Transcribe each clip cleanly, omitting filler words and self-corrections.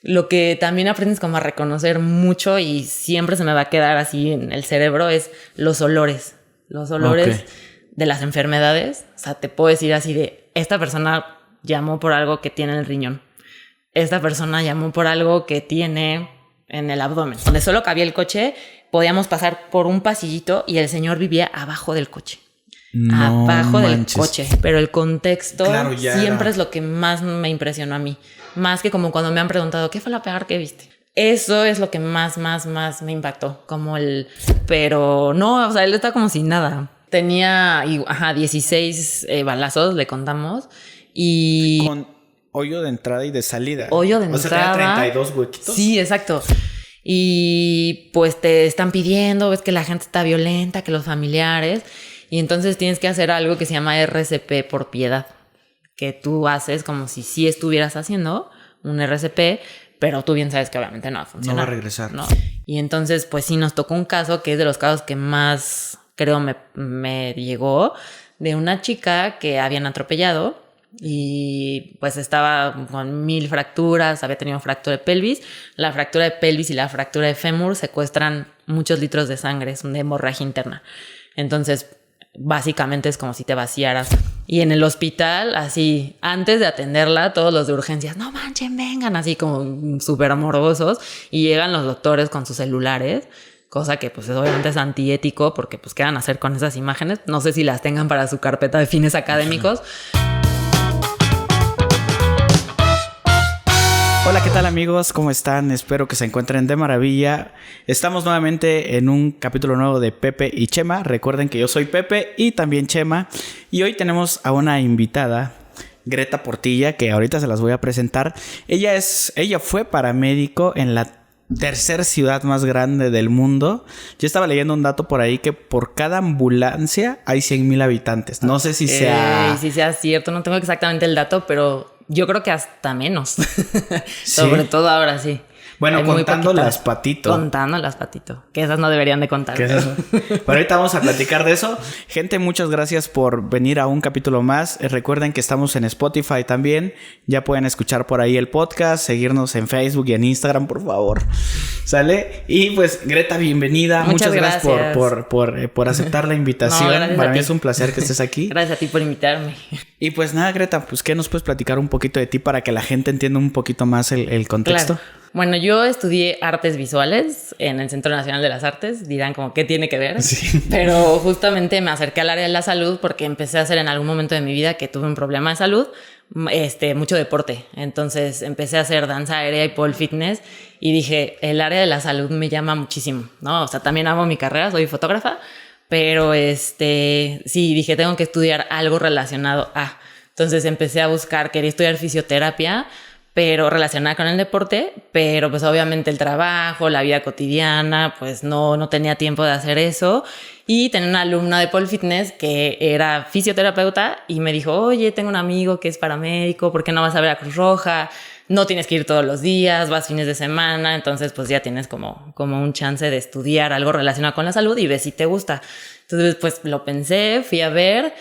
Lo que también aprendes como a reconocer mucho y siempre se me va a quedar así en el cerebro es los olores. Los olores de las enfermedades. O sea, te puedo decir así de, esta persona llamó por algo que tiene en el riñón. Esta persona llamó por algo que tiene en el abdomen. Donde solo cabía el coche, podíamos pasar por un pasillito y el señor vivía abajo del coche. No abajo manches. Del coche. Pero el contexto siempre es lo que más me impresionó a mí. Más que como cuando me han preguntado, ¿qué fue lo peor que viste? Eso es lo que más me impactó. Como el... Pero no, o sea, él está como sin nada. Tenía 16 balazos, le contamos. Y... Con hoyo de entrada y de salida. Hoyo de entrada. O sea, tenía 32 huequitos. Sí, exacto. Y pues te están pidiendo, ves que la gente está violenta, que los familiares... Y entonces tienes que hacer algo que se llama RCP por piedad, que tú haces como si sí estuvieras haciendo un RCP, pero tú bien sabes que obviamente no va a funcionar. No va a regresar. ¿No? Y entonces pues sí nos tocó un caso que es de los casos que más creo me llegó, de una chica que habían atropellado y pues estaba con 1000 fracturas, había tenido fractura de pelvis. La fractura de pelvis y la fractura de fémur secuestran muchos litros de sangre, es una hemorragia interna. Entonces... básicamente es como si te vaciaras. Y en el hospital, así, antes de atenderla, todos los de urgencias, no manchen, vengan, así como súper amorosos. Y llegan los doctores con sus celulares, cosa que pues obviamente es antiético, porque pues ¿qué van a hacer con esas imágenes? No sé si las tengan para su carpeta de fines académicos. Hola, ¿qué tal amigos? ¿Cómo están? Espero que se encuentren de maravilla. Estamos nuevamente en un capítulo nuevo de Pepe y Chema. Recuerden que yo soy Pepe y también Chema. Y hoy tenemos a una invitada, Greta Portilla, que ahorita se las voy a presentar. Ella fue paramédico en la tercera ciudad más grande del mundo. Yo estaba leyendo un dato por ahí que por cada ambulancia hay 100,000 habitantes. No sé si sea... si sea cierto, no tengo exactamente el dato, pero... yo creo que hasta menos. Sobre todo ahora sí. Bueno, contando las Patito. Contando las Patito. Que esas no deberían de contar. Pero ahorita vamos a platicar de eso. Gente, muchas gracias por venir a un capítulo más. Recuerden que estamos en Spotify también. Ya pueden escuchar por ahí el podcast. Seguirnos en Facebook y en Instagram, por favor. ¿Sale? Y pues, Greta, bienvenida. Muchas gracias por aceptar la invitación. No, para mí es un placer que estés aquí. Gracias a ti por invitarme. Y pues nada, Greta, pues ¿qué nos puedes platicar un poquito de ti para que la gente entienda un poquito más el contexto? Claro. Bueno, yo estudié artes visuales en el Centro Nacional de las Artes. Dirán como, ¿qué tiene que ver? Sí. Pero justamente me acerqué al área de la salud porque empecé a hacer en algún momento de mi vida que tuve un problema de salud, mucho deporte. Entonces empecé a hacer danza aérea y pole fitness y dije, el área de la salud me llama muchísimo, ¿no? O sea, también amo mi carrera, soy fotógrafa, pero sí, dije, tengo que estudiar algo relacionado a... Entonces empecé a buscar, quería estudiar fisioterapia, pero relacionada con el deporte, pero pues obviamente el trabajo, la vida cotidiana, pues no tenía tiempo de hacer eso. Y tenía una alumna de pole fitness que era fisioterapeuta y me dijo, oye, tengo un amigo que es paramédico, ¿por qué no vas a ver a Cruz Roja? No tienes que ir todos los días, vas fines de semana, entonces pues ya tienes como un chance de estudiar algo relacionado con la salud y ves si te gusta. Entonces pues lo pensé, fui a ver.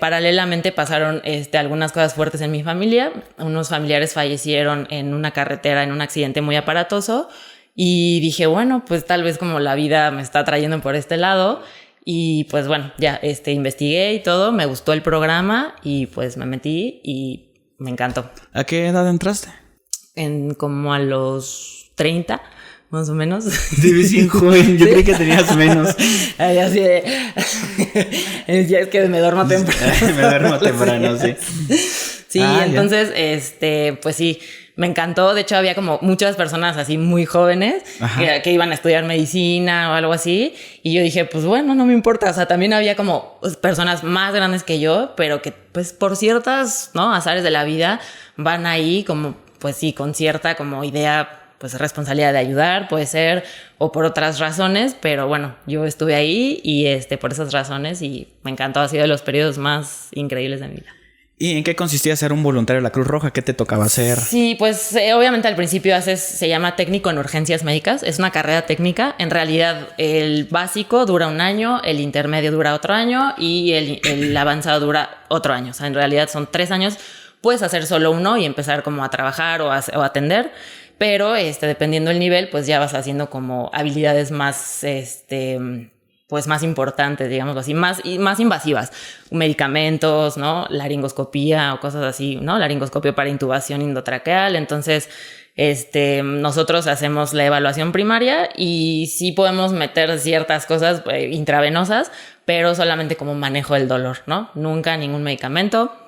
Paralelamente pasaron algunas cosas fuertes en mi familia. Unos familiares fallecieron en una carretera en un accidente muy aparatoso y dije, bueno, pues tal vez como la vida me está trayendo por este lado y pues bueno, ya investigué y todo, me gustó el programa y pues me metí y me encantó. ¿A qué edad entraste? Como a los 30. Más o menos. Te ves bien joven, yo creí que tenías menos. Ay, así de... ya es que me duermo temprano. Me duermo temprano, sí. Sí, entonces, pues sí, me encantó. De hecho, había como muchas personas así muy jóvenes que iban a estudiar medicina o algo así. Y yo dije, pues bueno, no me importa. O sea, también había como personas más grandes que yo, pero que pues por ciertas, ¿no?, azares de la vida van ahí como, pues sí, con cierta como idea, pues responsabilidad de ayudar, puede ser, o por otras razones, pero bueno, yo estuve ahí y por esas razones y me encantó, ha sido de los periodos más increíbles de mi vida. ¿Y en qué consistía ser un voluntario de la Cruz Roja? ¿Qué te tocaba hacer? Sí, pues obviamente al principio se llama técnico en urgencias médicas, es una carrera técnica, en realidad el básico dura 1 año, el intermedio dura otro año y el avanzado dura otro año, o sea, en realidad son 3 años, puedes hacer solo uno y empezar como a trabajar o a atender. pero dependiendo del nivel, pues ya vas haciendo como habilidades más, pues más importantes, digamos así, más invasivas, medicamentos, ¿no? Laringoscopía o cosas así, ¿no? Laringoscopia para intubación endotraqueal. Entonces, nosotros hacemos la evaluación primaria y sí podemos meter ciertas cosas intravenosas, pero solamente como manejo del dolor, ¿no? Nunca ningún medicamento.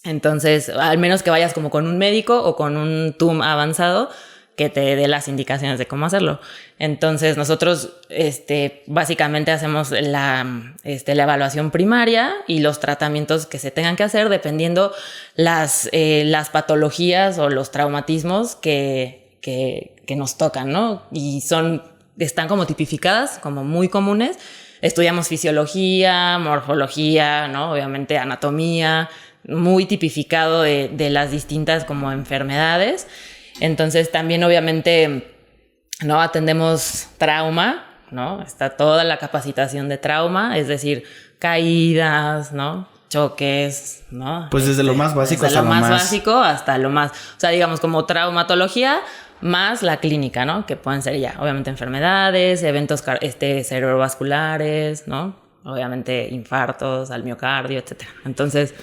Entonces, al menos que vayas como con un médico o con un TUM avanzado que te dé las indicaciones de cómo hacerlo. Entonces, nosotros básicamente hacemos la evaluación primaria y los tratamientos que se tengan que hacer dependiendo las patologías o los traumatismos que nos tocan, ¿no? Y están como tipificadas, como muy comunes. Estudiamos fisiología, morfología, ¿no? Obviamente anatomía, muy tipificado de las distintas como enfermedades. Entonces también obviamente, ¿no? Atendemos trauma, ¿no? Está toda la capacitación de trauma, es decir, caídas, ¿no? Choques, ¿no? Pues desde lo más básico hasta lo más básico hasta lo más, o sea, digamos como traumatología más la clínica, ¿no? Que pueden ser ya obviamente enfermedades, eventos cerebrovasculares, ¿no? Obviamente infartos al miocardio, etcétera. Entonces,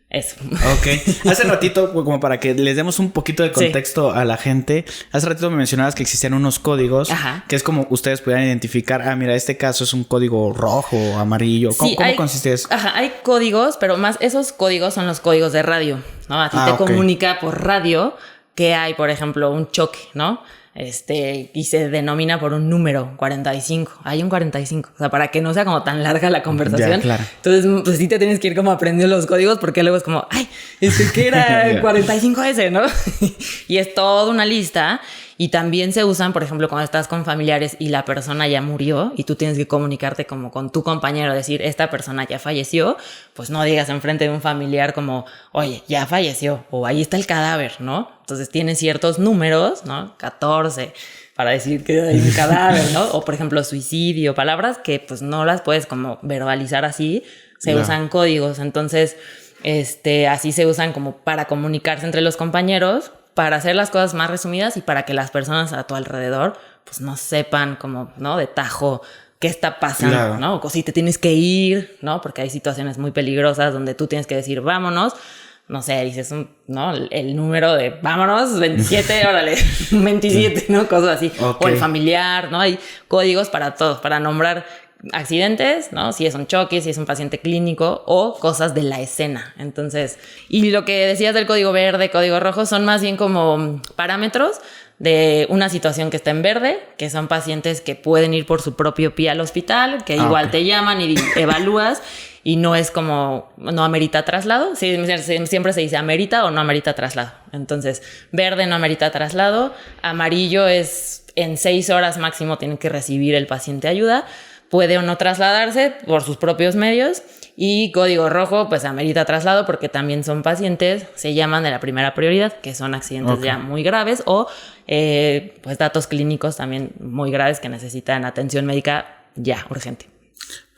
eso. Ok. Hace ratito, como para que les demos un poquito de contexto a la gente, hace ratito me mencionabas que existían unos códigos, que es como ustedes pudieran identificar, mira, este caso es un código rojo o amarillo. ¿Cómo consiste eso? Hay códigos, pero más esos códigos son los códigos de radio, ¿no? A ti te comunica por radio que hay, por ejemplo, un choque, ¿no? Y se denomina por un número, 45. Hay un 45. O sea, para que no sea como tan larga la conversación. Ya, claro. Entonces, pues sí te tienes que ir como aprendiendo los códigos porque luego es como, ay, ¿qué era el 45S, no? Y es toda una lista. Y también se usan, por ejemplo, cuando estás con familiares y la persona ya murió y tú tienes que comunicarte como con tu compañero, decir, esta persona ya falleció, pues no digas enfrente de un familiar como, oye, ya falleció, o ahí está el cadáver, ¿no? Entonces tiene ciertos números, ¿no? 14, para decir que hay un cadáver, ¿no? O, por ejemplo, suicidio, palabras que pues no las puedes como verbalizar así, se usan códigos. Entonces, así se usan como para comunicarse entre los compañeros, para hacer las cosas más resumidas y para que las personas a tu alrededor pues no sepan como, ¿no? De tajo qué está pasando, ¿no? O si te tienes que ir, ¿no? Porque hay situaciones muy peligrosas donde tú tienes que decir, vámonos. No sé, dices, ¿no? El número de vámonos, 27, órale, 27, ¿no? Cosas así. O el familiar, ¿no? Hay códigos para todos, para nombrar accidentes, ¿no? Si es un choque, si es un paciente clínico o cosas de la escena. Entonces, y lo que decías del código verde, código rojo, son más bien como parámetros de una situación que está en verde, que son pacientes que pueden ir por su propio pie al hospital, que igual te llaman y evalúas y no es como, no amerita traslado. Sí, siempre se dice amerita o no amerita traslado. Entonces, verde no amerita traslado, amarillo es en 6 horas máximo tienen que recibir el paciente ayuda, puede o no trasladarse por sus propios medios, y código rojo pues amerita traslado porque también son pacientes, se llaman de la primera prioridad, que son accidentes ya muy graves o pues datos clínicos también muy graves que necesitan atención médica ya urgente.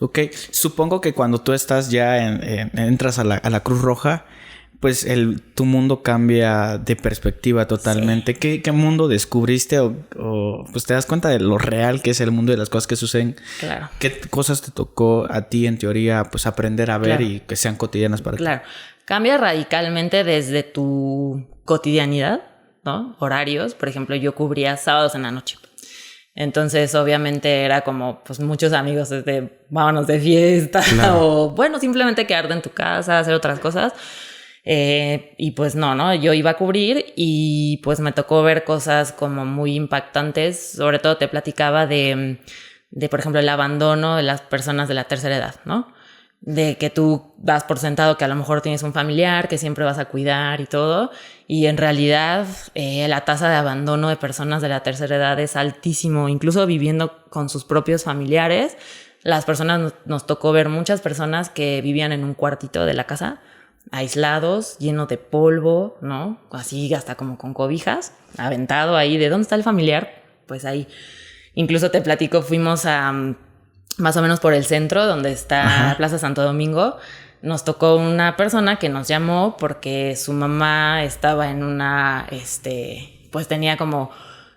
Ok, supongo que cuando tú estás ya entras a la Cruz Roja, pues tu mundo cambia de perspectiva totalmente. Sí. ¿Qué mundo descubriste o pues te das cuenta de lo real que es el mundo y de las cosas que suceden? Claro. ¿Qué cosas te tocó a ti en teoría pues aprender a ver y que sean cotidianas para ti? Claro, cambia radicalmente desde tu cotidianidad, ¿no? Horarios, por ejemplo, yo cubría sábados en la noche. Entonces, obviamente, era como, pues, muchos amigos vámonos de fiesta, o, bueno, simplemente quedarte en tu casa, hacer otras cosas. Y pues no, yo iba a cubrir y pues me tocó ver cosas como muy impactantes. Sobre todo te platicaba de por ejemplo, el abandono de las personas de la tercera edad, ¿no? De que tú das por sentado que a lo mejor tienes un familiar que siempre vas a cuidar y todo, y en realidad la tasa de abandono de personas de la tercera edad es altísimo, incluso viviendo con sus propios familiares. Las personas, nos tocó ver muchas personas que vivían en un cuartito de la casa, aislados, lleno de polvo, ¿no? Así hasta como con cobijas, aventado ahí. ¿De dónde está el familiar? Pues ahí. Incluso te platico, fuimos a más o menos por el centro, donde está Plaza Santo Domingo. Nos tocó una persona que nos llamó porque su mamá estaba en una pues tenía como,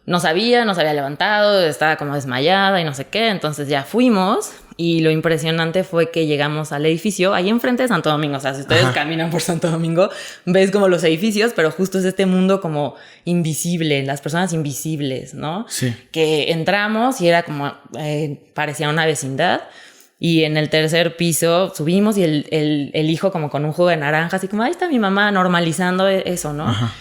no sabía levantado, estaba como desmayada y no sé qué. Entonces ya fuimos y lo impresionante fue que llegamos al edificio ahí enfrente de Santo Domingo. O sea, si ustedes caminan por Santo Domingo, ves como los edificios, pero justo es este mundo como invisible, las personas invisibles, ¿no? Sí. Que entramos y era como, parecía una vecindad. Y en el tercer piso subimos y el hijo como con un jugo de naranja, así como, ahí está mi mamá normalizando eso, ¿no? Ajá.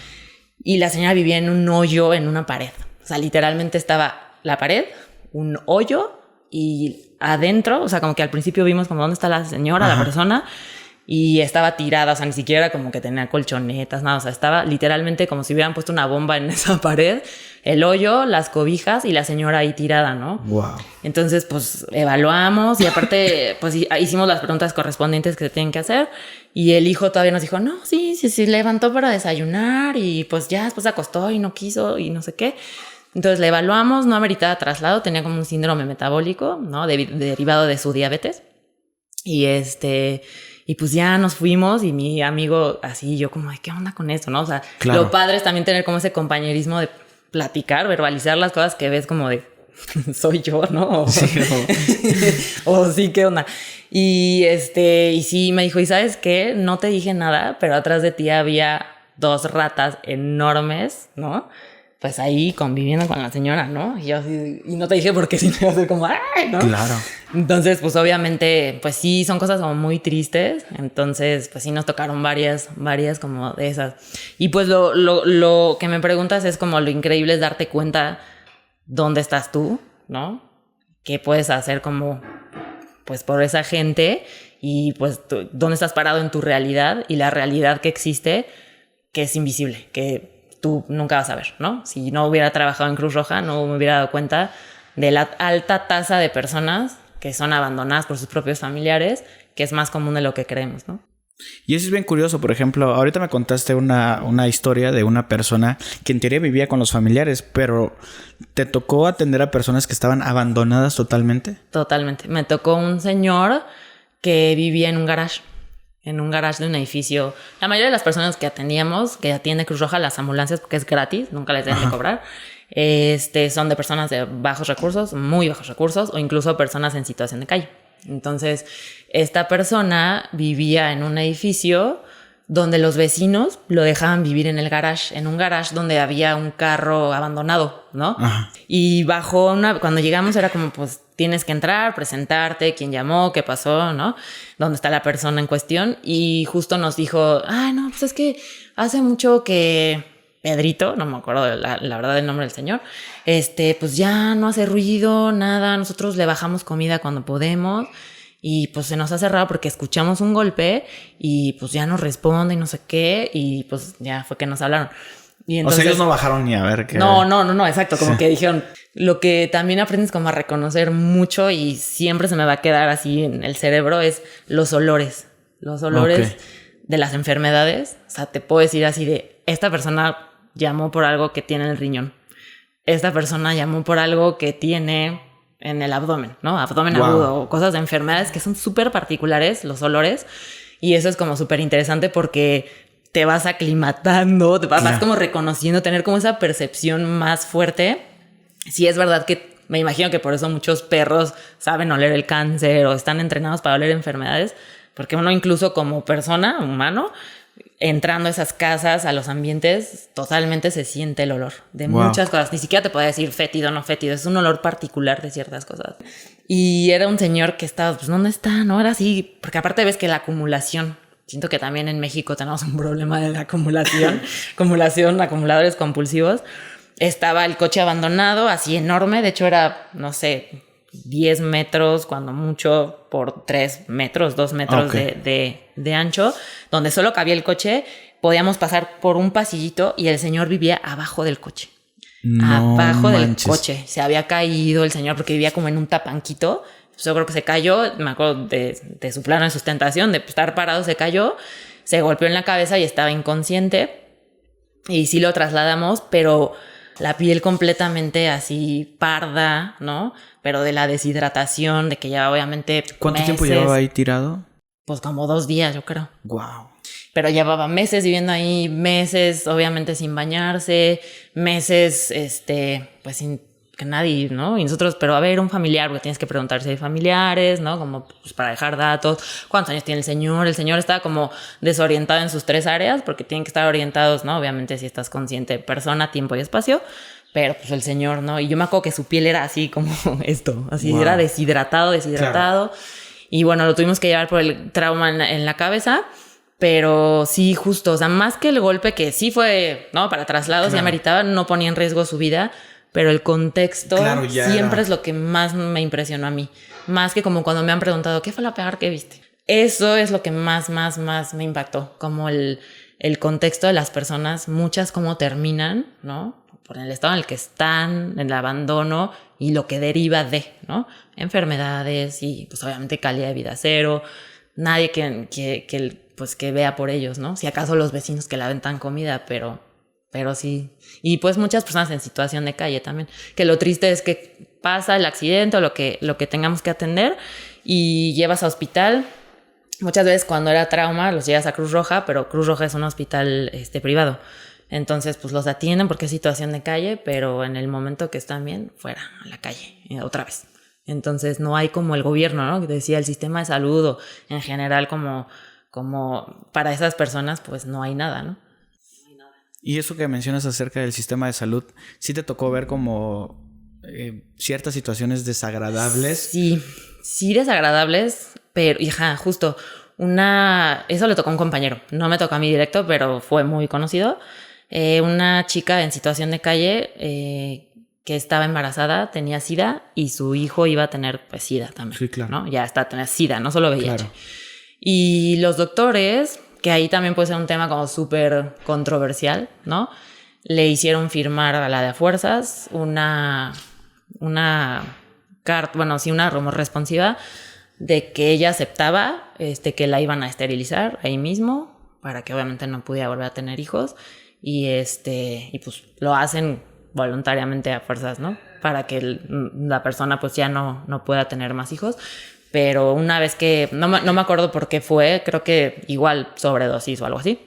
Y la señora vivía en un hoyo en una pared. O sea, literalmente estaba la pared, un hoyo y adentro, o sea, como que al principio vimos como dónde está la señora, la persona, y estaba tirada, o sea, ni siquiera como que tenía colchonetas, nada, o sea, estaba literalmente como si hubieran puesto una bomba en esa pared, el hoyo, las cobijas y la señora ahí tirada, ¿no? Wow. Entonces, pues, evaluamos y aparte, pues, hicimos las preguntas correspondientes que se tienen que hacer y el hijo todavía nos dijo, no, sí, levantó para desayunar y pues ya después se acostó y no quiso y no sé qué. Entonces, le evaluamos, no ameritaba traslado, tenía como un síndrome metabólico, ¿no? Derivado de su diabetes. Y pues ya nos fuimos y mi amigo así, yo como, ay, ¿qué onda con esto, no? O sea, claro. Lo padre es también tener como ese compañerismo de platicar, verbalizar las cosas que ves como de, soy yo, ¿no? Sí, o sí, ¿qué onda? Y sí, me dijo, ¿y sabes qué? No te dije nada, pero atrás de ti había 2 ratas enormes, ¿no? Pues ahí conviviendo con la señora, ¿no? Y yo así, y no te dije porque si no iba a ser como, ¡ay! ¿No? Claro. Entonces, pues obviamente, pues sí, son cosas como muy tristes. Entonces, pues sí nos tocaron varias como de esas. Y pues lo que me preguntas es como lo increíble es darte cuenta dónde estás tú, ¿no? ¿Qué puedes hacer como, pues por esa gente? Y pues dónde estás parado en tu realidad y la realidad que existe, que es invisible, que tú nunca vas a ver, ¿no? Si no hubiera trabajado en Cruz Roja, no me hubiera dado cuenta de la alta tasa de personas que son abandonadas por sus propios familiares, que es más común de lo que creemos, ¿no? Y eso es bien curioso. Por ejemplo, ahorita me contaste una historia de una persona que en teoría vivía con los familiares, pero ¿te tocó atender a personas que estaban abandonadas totalmente? Totalmente. Me tocó un señor que vivía en un garage de un edificio. La mayoría de las personas que atendíamos, que atiende Cruz Roja, las ambulancias, porque es gratis, nunca les deben de cobrar, son de personas de bajos recursos, muy bajos recursos, o incluso personas en situación de calle. Entonces, esta persona vivía en un edificio donde los vecinos lo dejaban vivir en el garage, en un garage donde había un carro abandonado, ¿no? Ajá. Y cuando llegamos era como, pues, tienes que entrar, presentarte, quién llamó, qué pasó, ¿no? ¿Dónde está la persona en cuestión? Y justo nos dijo, no, pues es que hace mucho que Pedrito, no me acuerdo la verdad del nombre del señor, pues ya no hace ruido, nada, nosotros le bajamos comida cuando podemos y pues se nos ha cerrado porque escuchamos un golpe y pues ya nos responde y no sé qué y pues ya fue que nos hablaron. Y entonces, o sea, ellos no bajaron ni a ver qué. No, exacto, como que dijeron, lo que también aprendes como a reconocer mucho y siempre se me va a quedar así en el cerebro es los olores de las enfermedades. O sea, te puedo decir así de, esta persona llamó por algo que tiene en el riñón. Esta persona llamó por algo que tiene en el abdomen, ¿no? Abdomen agudo o cosas de enfermedades que son súper particulares, los olores. Y eso es como súper interesante porque te vas aclimatando, vas como reconociendo, tener como esa percepción más fuerte. Sí es verdad que me imagino que por eso muchos perros saben oler el cáncer o están entrenados para oler enfermedades, porque uno incluso como persona, humano, entrando a esas casas, a los ambientes, totalmente se siente el olor de muchas cosas. Ni siquiera te puedo decir fétido o no fétido, es un olor particular de ciertas cosas. Y era un señor que estaba, pues, ¿dónde está? No era así, porque aparte ves que la acumulación, siento que también en México tenemos un problema de la acumulación, acumuladores compulsivos. Estaba el coche abandonado, así enorme, de hecho era, no sé, 10 metros, cuando mucho, por 3 metros, 2 metros de ancho, donde solo cabía el coche. Podíamos pasar por un pasillito y el señor vivía abajo del coche. No abajo manches. Del coche. Se había caído el señor porque vivía como en un tapanquito. Yo creo que se cayó, me acuerdo de su plano de sustentación, de estar parado, se cayó, se golpeó en la cabeza y estaba inconsciente. Y sí lo trasladamos, pero la piel completamente así parda, ¿no? Pero de la deshidratación, de que ya obviamente ¿Cuánto tiempo llevaba ahí tirado? Pues como 2 días, yo creo. Wow. pero llevaba meses viviendo ahí, meses obviamente sin bañarse, meses pues sin que nadie, ¿no? Y nosotros, pero a ver, un familiar, porque tienes que preguntar si hay familiares, ¿no? Como pues, para dejar datos, cuántos años tiene el señor. El señor estaba como desorientado en sus 3 áreas, porque tienen que estar orientados, ¿no? Obviamente si estás consciente de persona, tiempo y espacio, pero pues el señor, ¿no? Y yo me acuerdo que su piel era así como esto, así era deshidratado. Claro. Y bueno, lo tuvimos que llevar por el trauma en la cabeza. Pero sí, justo, o sea, más que el golpe que sí fue, ¿no? Para traslados, ya meritaba, no ponía en riesgo su vida, pero el contexto siempre es lo que más me impresionó a mí. Más que como cuando me han preguntado, ¿qué fue lo peor que viste? Eso es lo que más me impactó, como el contexto de las personas, muchas cómo terminan, ¿no? Por el estado en el que están, en el abandono y lo que deriva de, ¿no? Enfermedades y pues obviamente calidad de vida cero, nadie que vea por ellos, ¿no? Si acaso los vecinos que la aventan comida, pero sí. Y pues muchas personas en situación de calle también, que lo triste es que pasa el accidente o lo que tengamos que atender y llevas a hospital. Muchas veces cuando era trauma los llevas a Cruz Roja, pero Cruz Roja es un hospital privado. Entonces pues los atienden porque es situación de calle, pero en el momento que están bien, fuera, a la calle, otra vez. Entonces no hay como el gobierno, ¿no? Que decía el sistema de salud o en general como para esas personas pues no hay nada, ¿no? Y eso que mencionas acerca del sistema de salud, ¿sí te tocó ver como ciertas situaciones desagradables? Sí desagradables, pero justo eso le tocó a un compañero, no me tocó a mí directo, pero fue muy conocido. Una chica en situación de calle que estaba embarazada, tenía SIDA y su hijo iba a tener pues SIDA también. Sí, claro. ¿No? Ya está, tenía SIDA, no solo VIH. Claro. Y los doctores, que ahí también puede ser un tema como súper controversial, ¿no? Le hicieron firmar a la de a fuerzas una carta, una como responsiva de que ella aceptaba que la iban a esterilizar ahí mismo para que obviamente no pudiera volver a tener hijos y pues lo hacen voluntariamente a fuerzas, ¿no? Para que la persona pues ya no pueda tener más hijos. Pero una vez que, no me acuerdo por qué fue, creo que igual sobredosis o algo así.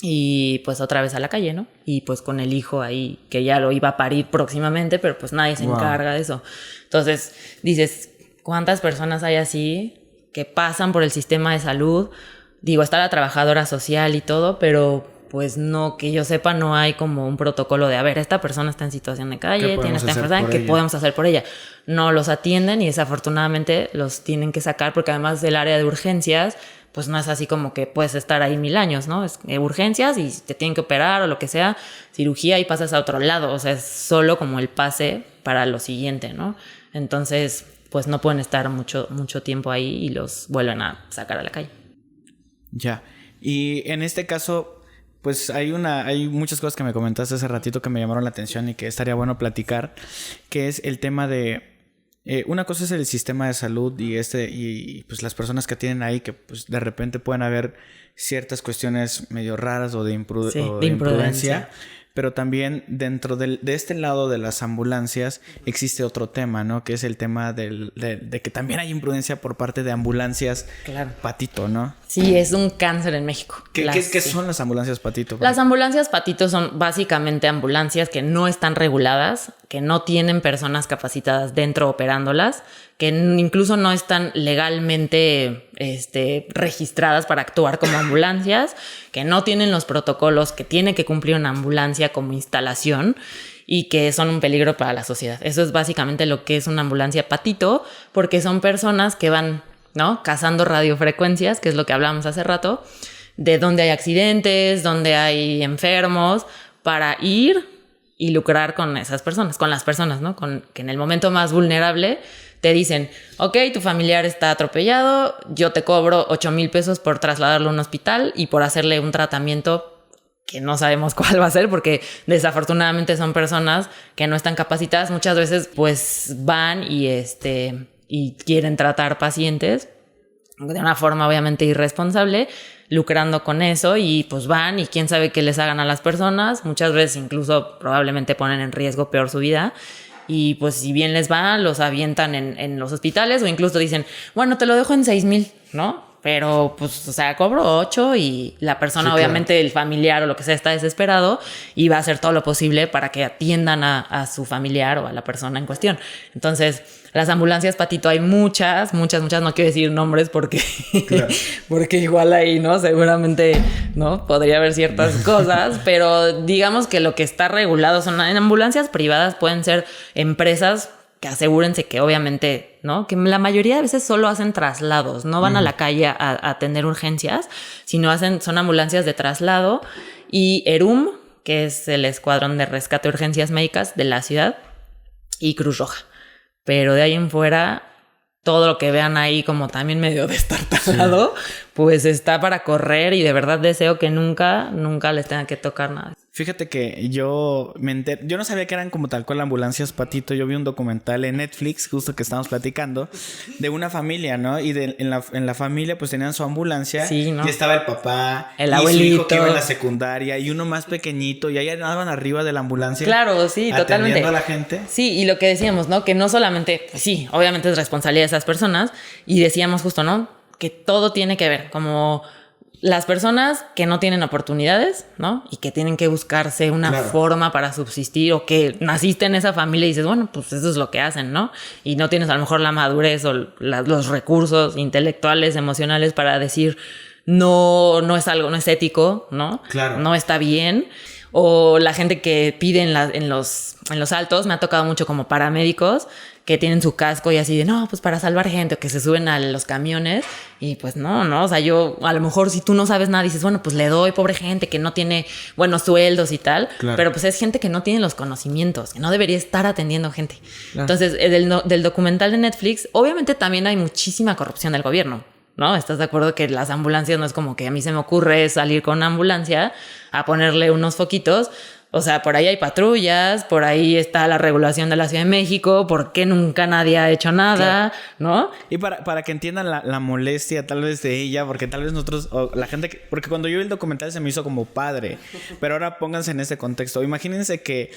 Y pues otra vez a la calle, ¿no? Y pues con el hijo ahí, que ya lo iba a parir próximamente, pero pues nadie se encarga de eso. Entonces dices, ¿cuántas personas hay así que pasan por el sistema de salud? Digo, está la trabajadora social y todo, pero pues no, que yo sepa, no hay como un protocolo de, a ver, esta persona está en situación de calle, tiene esta enfermedad, ¿qué podemos hacer por ella? No los atienden y desafortunadamente los tienen que sacar porque además del área de urgencias, pues no es así como que puedes estar ahí 1000 años, ¿no? Es urgencias y te tienen que operar o lo que sea, cirugía y pasas a otro lado, o sea, es solo como el pase para lo siguiente, ¿no? Entonces, pues no pueden estar mucho tiempo ahí y los vuelven a sacar a la calle. Ya, y en este caso, pues hay muchas cosas que me comentaste hace ratito que me llamaron la atención y que estaría bueno platicar, que es el tema de una cosa es el sistema de salud y pues las personas que tienen ahí que pues de repente pueden haber ciertas cuestiones medio raras o de imprudencia. Pero también dentro de este lado de las ambulancias existe otro tema, ¿no? Que es el tema de que también hay imprudencia por parte de ambulancias Patito, ¿no? Sí, es un cáncer en México. ¿Qué son las ambulancias Patito? Las ambulancias Patito son básicamente ambulancias que no están reguladas, que no tienen personas capacitadas dentro operándolas, que incluso no están legalmente registradas para actuar como ambulancias, que no tienen los protocolos que tiene que cumplir una ambulancia como instalación y que son un peligro para la sociedad. Eso es básicamente lo que es una ambulancia Patito, porque son personas que van, ¿no?, cazando radiofrecuencias, que es lo que hablábamos hace rato, de dónde hay accidentes, dónde hay enfermos, para ir y lucrar con esas personas, con las personas, ¿no? Que en el momento más vulnerable te dicen, ok, tu familiar está atropellado, yo te cobro 8,000 pesos por trasladarlo a un hospital y por hacerle un tratamiento que no sabemos cuál va a ser porque desafortunadamente son personas que no están capacitadas. Muchas veces pues van y quieren tratar pacientes de una forma obviamente irresponsable, lucrando con eso y pues van y quién sabe qué les hagan a las personas. Muchas veces incluso probablemente ponen en riesgo peor su vida. Y pues si bien les va, los avientan en los hospitales o incluso dicen, bueno, te lo dejo en 6,000, ¿no? Pero, pues, o sea, cobro 8 y la persona, Sí, obviamente, el familiar o lo que sea, está desesperado y va a hacer todo lo posible para que atiendan a su familiar o a la persona en cuestión. Entonces, las ambulancias, Patito, hay muchas. No quiero decir nombres porque, Claro. porque igual ahí, ¿no? Seguramente, ¿no? Podría haber ciertas cosas, pero digamos que lo que está regulado son en ambulancias privadas, pueden ser empresas que asegúrense que obviamente, ¿no? Que la mayoría de veces solo hacen traslados, no van a la calle a atender urgencias, sino son ambulancias de traslado. Y ERUM, que es el Escuadrón de Rescate de Urgencias Médicas de la ciudad, y Cruz Roja. Pero de ahí en fuera, todo lo que vean ahí como también medio destartalado, pues está para correr y de verdad deseo que nunca les tenga que tocar nada. Fíjate que yo no sabía que eran como tal cual ambulancias, Patito. Yo vi un documental en Netflix, justo que estábamos platicando, de una familia, ¿no? Y en la familia pues tenían su ambulancia. Sí, ¿no? Y estaba el papá, el y abuelito, su hijo que iba en la secundaria y uno más pequeñito y ahí andaban arriba de la ambulancia. Claro, sí, totalmente. Atendiendo a la gente. Sí, y lo que decíamos, ¿no? Que no solamente, pues sí, obviamente es responsabilidad de esas personas y decíamos justo, ¿no? Que todo tiene que ver, como las personas que no tienen oportunidades, ¿no? Y que tienen que buscarse una forma para subsistir o que naciste en esa familia y dices, bueno, pues eso es lo que hacen, ¿no? Y no tienes a lo mejor la madurez o los recursos intelectuales, emocionales para decir, no es algo, no es ético, ¿no? Claro. No está bien. O la gente que pide en los altos, me ha tocado mucho como paramédicos que tienen su casco y así de, no, pues para salvar gente, o que se suben a los camiones y pues no, o sea, yo a lo mejor si tú no sabes nada dices, bueno, pues le doy, pobre gente que no tiene buenos sueldos y tal, pero pues es gente que no tiene los conocimientos, que no debería estar atendiendo gente. Entonces, del documental de Netflix, obviamente también hay muchísima corrupción del gobierno, ¿no? ¿Estás de acuerdo que las ambulancias no es como que a mí se me ocurre salir con una ambulancia a ponerle unos foquitos? O sea, por ahí hay patrullas, por ahí está la regulación de la Ciudad de México, ¿por qué nunca nadie ha hecho nada? ¿No? Y para que entiendan la molestia tal vez de ella, porque tal vez nosotros, o la gente, porque cuando yo vi el documental se me hizo como padre, pero ahora pónganse en ese contexto. Imagínense que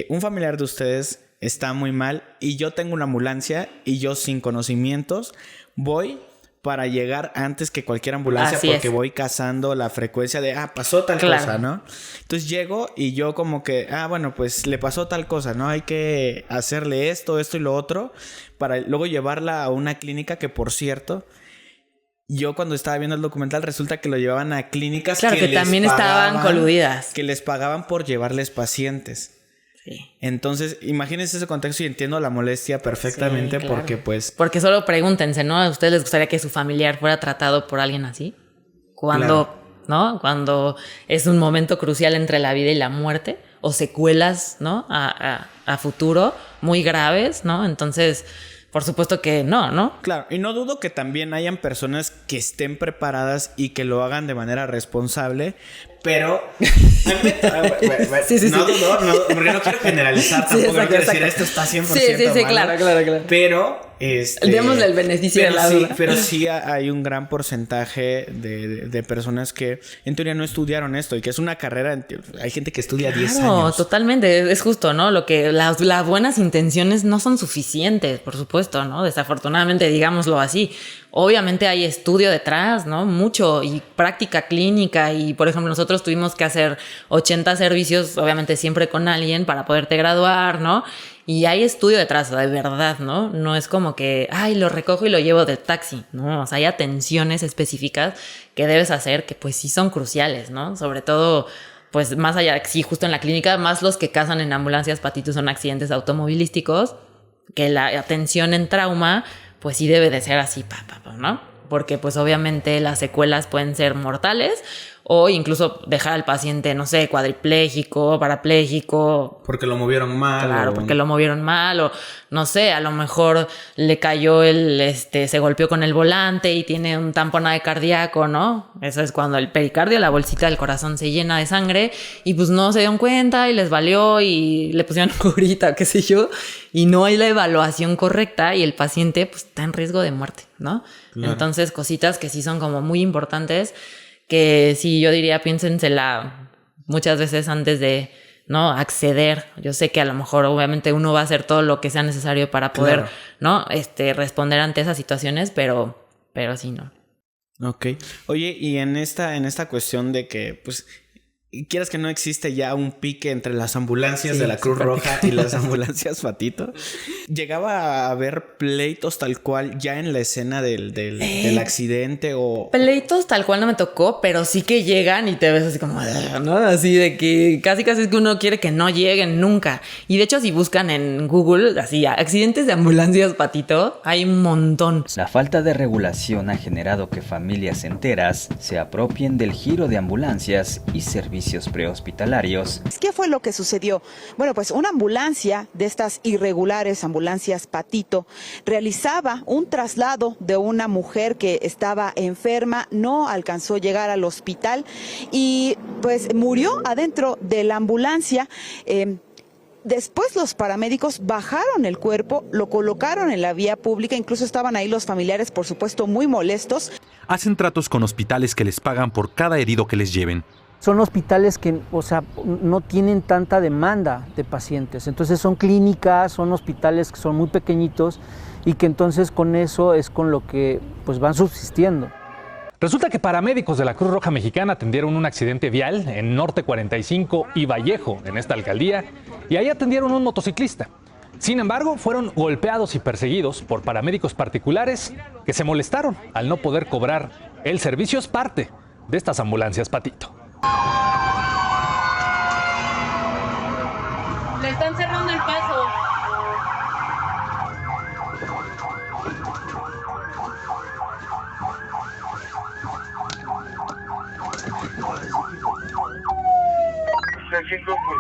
un familiar de ustedes está muy mal y yo tengo una ambulancia y yo sin conocimientos voy para llegar antes que cualquier ambulancia. Así porque voy cazando la frecuencia de, pasó tal cosa, ¿no? Entonces llego y yo como que, bueno, pues le pasó tal cosa, ¿no? Hay que hacerle esto y lo otro para luego llevarla a una clínica que, por cierto, yo cuando estaba viendo el documental resulta que lo llevaban a clínicas que también estaban coludidas. Que les pagaban por llevarles pacientes. Sí. Entonces, imagínense ese contexto y entiendo la molestia perfectamente, sí, porque pues... Porque solo pregúntense, ¿no? ¿A ustedes les gustaría que su familiar fuera tratado por alguien así? Cuando, ¿no? Cuando es un momento crucial entre la vida y la muerte, o secuelas, ¿no? A futuro muy graves, ¿no? Entonces, por supuesto que no. Claro, y no dudo que también hayan personas que estén preparadas y que lo hagan de manera responsable, pero... No dudo, porque no quiero generalizar tampoco, no quiero decir esto está 100% sí, malo, claro. Pero... Démosle el beneficio de la duda. Pero sí hay un gran porcentaje de personas que en teoría no estudiaron esto y que es una carrera, hay gente que estudia 10 años. No, totalmente, es justo, ¿no? Lo que las buenas intenciones no son suficientes, por supuesto, ¿no? Desafortunadamente, digámoslo así. Obviamente hay estudio detrás, ¿no? Mucho, y práctica clínica, y por ejemplo nosotros tuvimos que hacer 80 servicios, obviamente siempre con alguien para poderte graduar, ¿no? Y hay estudio detrás, de verdad, ¿no? No es como que, lo recojo y lo llevo de taxi, ¿no? O sea, hay atenciones específicas que debes hacer que pues sí son cruciales, ¿no? Sobre todo, pues más allá, sí, justo en la clínica, más los que cazan en ambulancias, Patitos, son accidentes automovilísticos, que la atención en trauma, pues sí debe de ser así, ¿no? Porque pues obviamente las secuelas pueden ser mortales o incluso dejar al paciente, no sé, cuadripléjico, parapléjico. Porque lo movieron mal. Claro, porque lo movieron mal o no sé, a lo mejor le cayó se golpeó con el volante y tiene un tamponaje cardíaco, ¿no? Eso es cuando el pericardio, la bolsita del corazón se llena de sangre y pues no se dieron cuenta y les valió y le pusieron curita, qué sé yo, y no hay la evaluación correcta y el paciente pues está en riesgo de muerte, ¿no? Claro. Entonces, cositas que sí son como muy importantes, que sí, yo diría, piénsensela muchas veces antes de, ¿no?, acceder. Yo sé que a lo mejor obviamente uno va a hacer todo lo que sea necesario para poder, claro, ¿no?, responder ante esas situaciones, pero sí, no. Ok. Oye, y en esta cuestión de que, pues, quieras que no existe ya un pique entre las ambulancias de la Cruz Roja y las ambulancias Patito, ¿llegaba a haber pleitos tal cual ya en la escena del accidente o...? Pleitos tal cual no me tocó, pero sí que llegan y te ves así como, ¿no? Así de que casi es que uno quiere que no lleguen nunca. Y de hecho, si buscan en Google, así, accidentes de ambulancias Patito, hay un montón. La falta de regulación ha generado que familias enteras se apropien del giro de ambulancias y servicios prehospitalarios. ¿Qué fue lo que sucedió? Bueno, pues una ambulancia de estas irregulares ambulancias Patito realizaba un traslado de una mujer que estaba enferma, no alcanzó a llegar al hospital y pues murió adentro de la ambulancia. Después los paramédicos bajaron el cuerpo, lo colocaron en la vía pública, incluso estaban ahí los familiares, por supuesto, muy molestos. Hacen tratos con hospitales que les pagan por cada herido que les lleven. Son hospitales que, no tienen tanta demanda de pacientes. Entonces son clínicas, son hospitales que son muy pequeñitos y que entonces con eso es con lo que pues van subsistiendo. Resulta que paramédicos de la Cruz Roja Mexicana atendieron un accidente vial en Norte 45 y Vallejo, en esta alcaldía, y ahí atendieron a un motociclista. Sin embargo, fueron golpeados y perseguidos por paramédicos particulares que se molestaron al no poder cobrar el servicio. Es parte de estas ambulancias Patito. Le están cerrando el paso.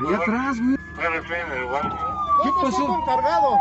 ¿Y atrás, güey? ¿Qué pasó con cargado?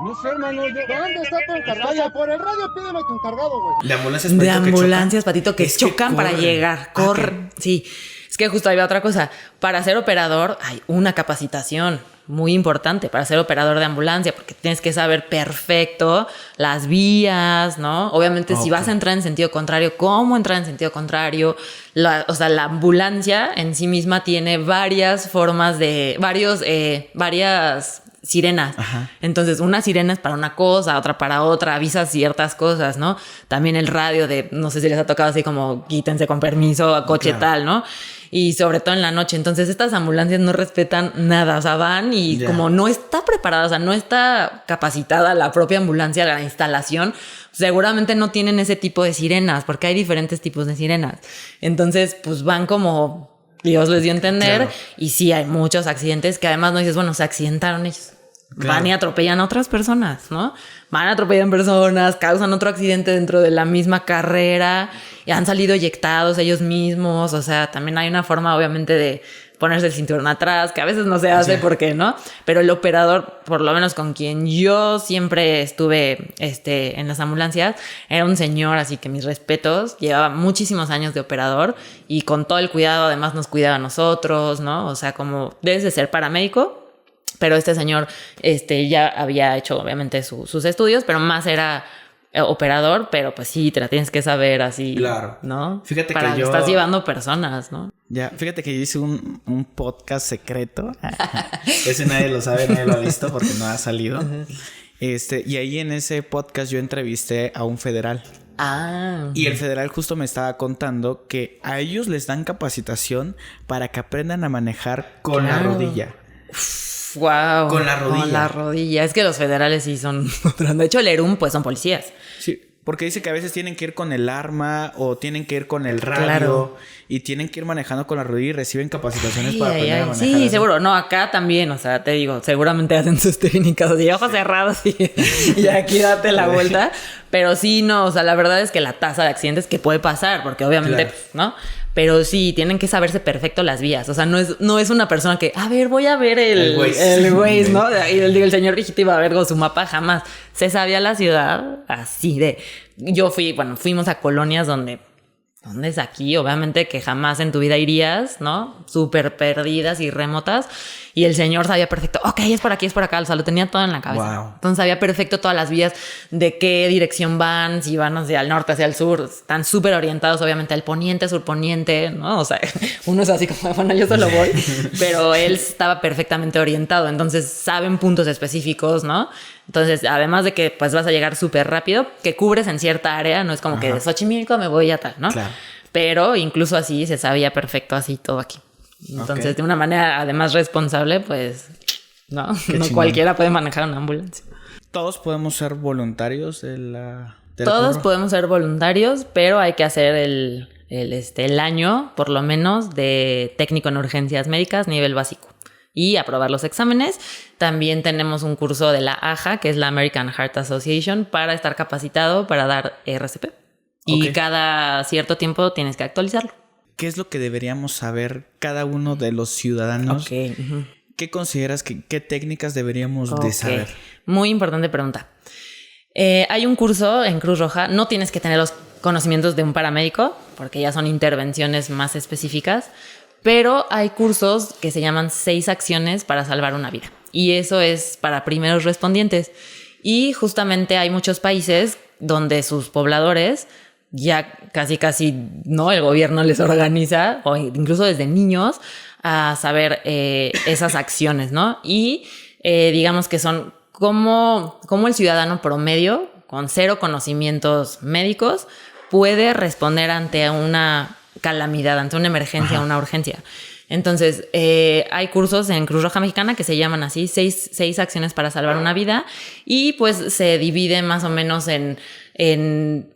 No sé, hermano. ¿Dónde está tu encargado? Vaya, por el radio pídeme tu encargado, güey. De ambulancias Patito que chocan para llegar. Corren. Sí. Es que justo ahí va otra cosa. Para ser operador hay una capacitación muy importante para ser operador de ambulancia, porque tienes que saber perfecto las vías, ¿no? Obviamente, si vas a entrar en sentido contrario, cómo entrar en sentido contrario. La ambulancia en sí misma tiene varias formas de... varias sirenas. Ajá. Entonces, una sirena es para una cosa, otra para otra, avisa ciertas cosas, ¿no? También el radio de, no sé si les ha tocado así como quítense con permiso a coche tal, ¿no? Y sobre todo en la noche. Entonces, estas ambulancias no respetan nada, o sea, van y como no está preparada, o sea, no está capacitada la propia ambulancia, la instalación, seguramente no tienen ese tipo de sirenas, porque hay diferentes tipos de sirenas. Entonces, pues van como Dios les dio a entender, y sí hay muchos accidentes que además no dices, bueno, se accidentaron ellos. Van y atropellan a otras personas, ¿no? Van, atropellan personas, causan otro accidente dentro de la misma carrera y han salido eyectados ellos mismos. O sea, también hay una forma, obviamente, de ponerse el cinturón atrás, que a veces no se hace porque, ¿no? Pero el operador, por lo menos con quien yo siempre estuve en las ambulancias, era un señor, así que mis respetos, llevaba muchísimos años de operador y con todo el cuidado, además nos cuidaba a nosotros, ¿no? O sea, como debes de ser paramédico. Pero este señor ya había hecho, obviamente, sus estudios, pero más era operador, pero pues sí, te la tienes que saber así, claro, ¿no? Fíjate para que yo... estás llevando personas, ¿no? Ya, fíjate que yo hice un podcast secreto. Ese nadie lo sabe, nadie lo ha visto porque no ha salido. Y ahí en ese podcast yo entrevisté a un federal. Y el federal justo me estaba contando que a ellos les dan capacitación para que aprendan a manejar con la rodilla. Wow. Con la rodilla. Con la rodilla. Es que los federales sí son... De hecho, el ERUM, pues, son policías. Sí, porque dice que a veces tienen que ir con el arma o tienen que ir con el radio y tienen que ir manejando con la rodilla y reciben capacitaciones para aprender a manejar. Sí, seguro. No, acá también, o sea, te digo, seguramente hacen sus técnicas así, ojos cerrados y aquí date la vuelta. Pero sí, no, o sea, la verdad es que la tasa de accidentes que puede pasar, porque obviamente, pues, ¿no? Pero sí, tienen que saberse perfecto las vías. O sea, no es una persona que, a ver, voy a ver el Waze, ¿no? Y el señor viejito iba a ver con su mapa, jamás. Se sabía la ciudad así de... fuimos a colonias donde es aquí? Obviamente que jamás en tu vida irías, ¿no? Súper perdidas y remotas. Y el señor sabía perfecto, ok, es por aquí, es por acá, o sea, lo tenía todo en la cabeza. Wow. Entonces sabía perfecto todas las vías, de qué dirección van, si van hacia el norte, hacia el sur. Están súper orientados, obviamente, al poniente, surponiente, ¿no? O sea, uno es así como, bueno, yo solo voy, pero él estaba perfectamente orientado, entonces saben puntos específicos, ¿no? Entonces, además de que pues vas a llegar súper rápido, que cubres en cierta área, no es como que de Xochimilco me voy a tal, ¿no? Claro. Pero incluso así se sabía perfecto así todo aquí. Entonces, de una manera además responsable, pues, no chingón. cualquiera puede manejar una ambulancia. Todos podemos ser voluntarios de la Todos Cruz podemos ser voluntarios, pero hay que hacer el año, por lo menos, de técnico en urgencias médicas, nivel básico. Y aprobar los exámenes. También tenemos un curso de la AHA, que es la American Heart Association, para estar capacitado para dar RCP. Y Ok. cada cierto tiempo tienes que actualizarlo. ¿Qué es lo que deberíamos saber cada uno de los ciudadanos? Ok. Ujú. ¿Qué consideras qué técnicas deberíamos de Ok. saber? Muy importante pregunta. Hay un curso en Cruz Roja. No tienes que tener los conocimientos de un paramédico, porque ya son intervenciones más específicas. Pero hay cursos que se llaman 6 acciones para salvar una vida. Y eso es para primeros respondientes. Y justamente hay muchos países donde sus pobladores ya casi, ¿no? El gobierno les organiza, o incluso desde niños, a saber esas acciones, ¿no? Y digamos que son como el ciudadano promedio, con 0 conocimientos médicos, puede responder ante una calamidad, ante una emergencia, una urgencia. Entonces, hay cursos en Cruz Roja Mexicana que se llaman así, 6 acciones para salvar una vida, y pues se divide más o menos en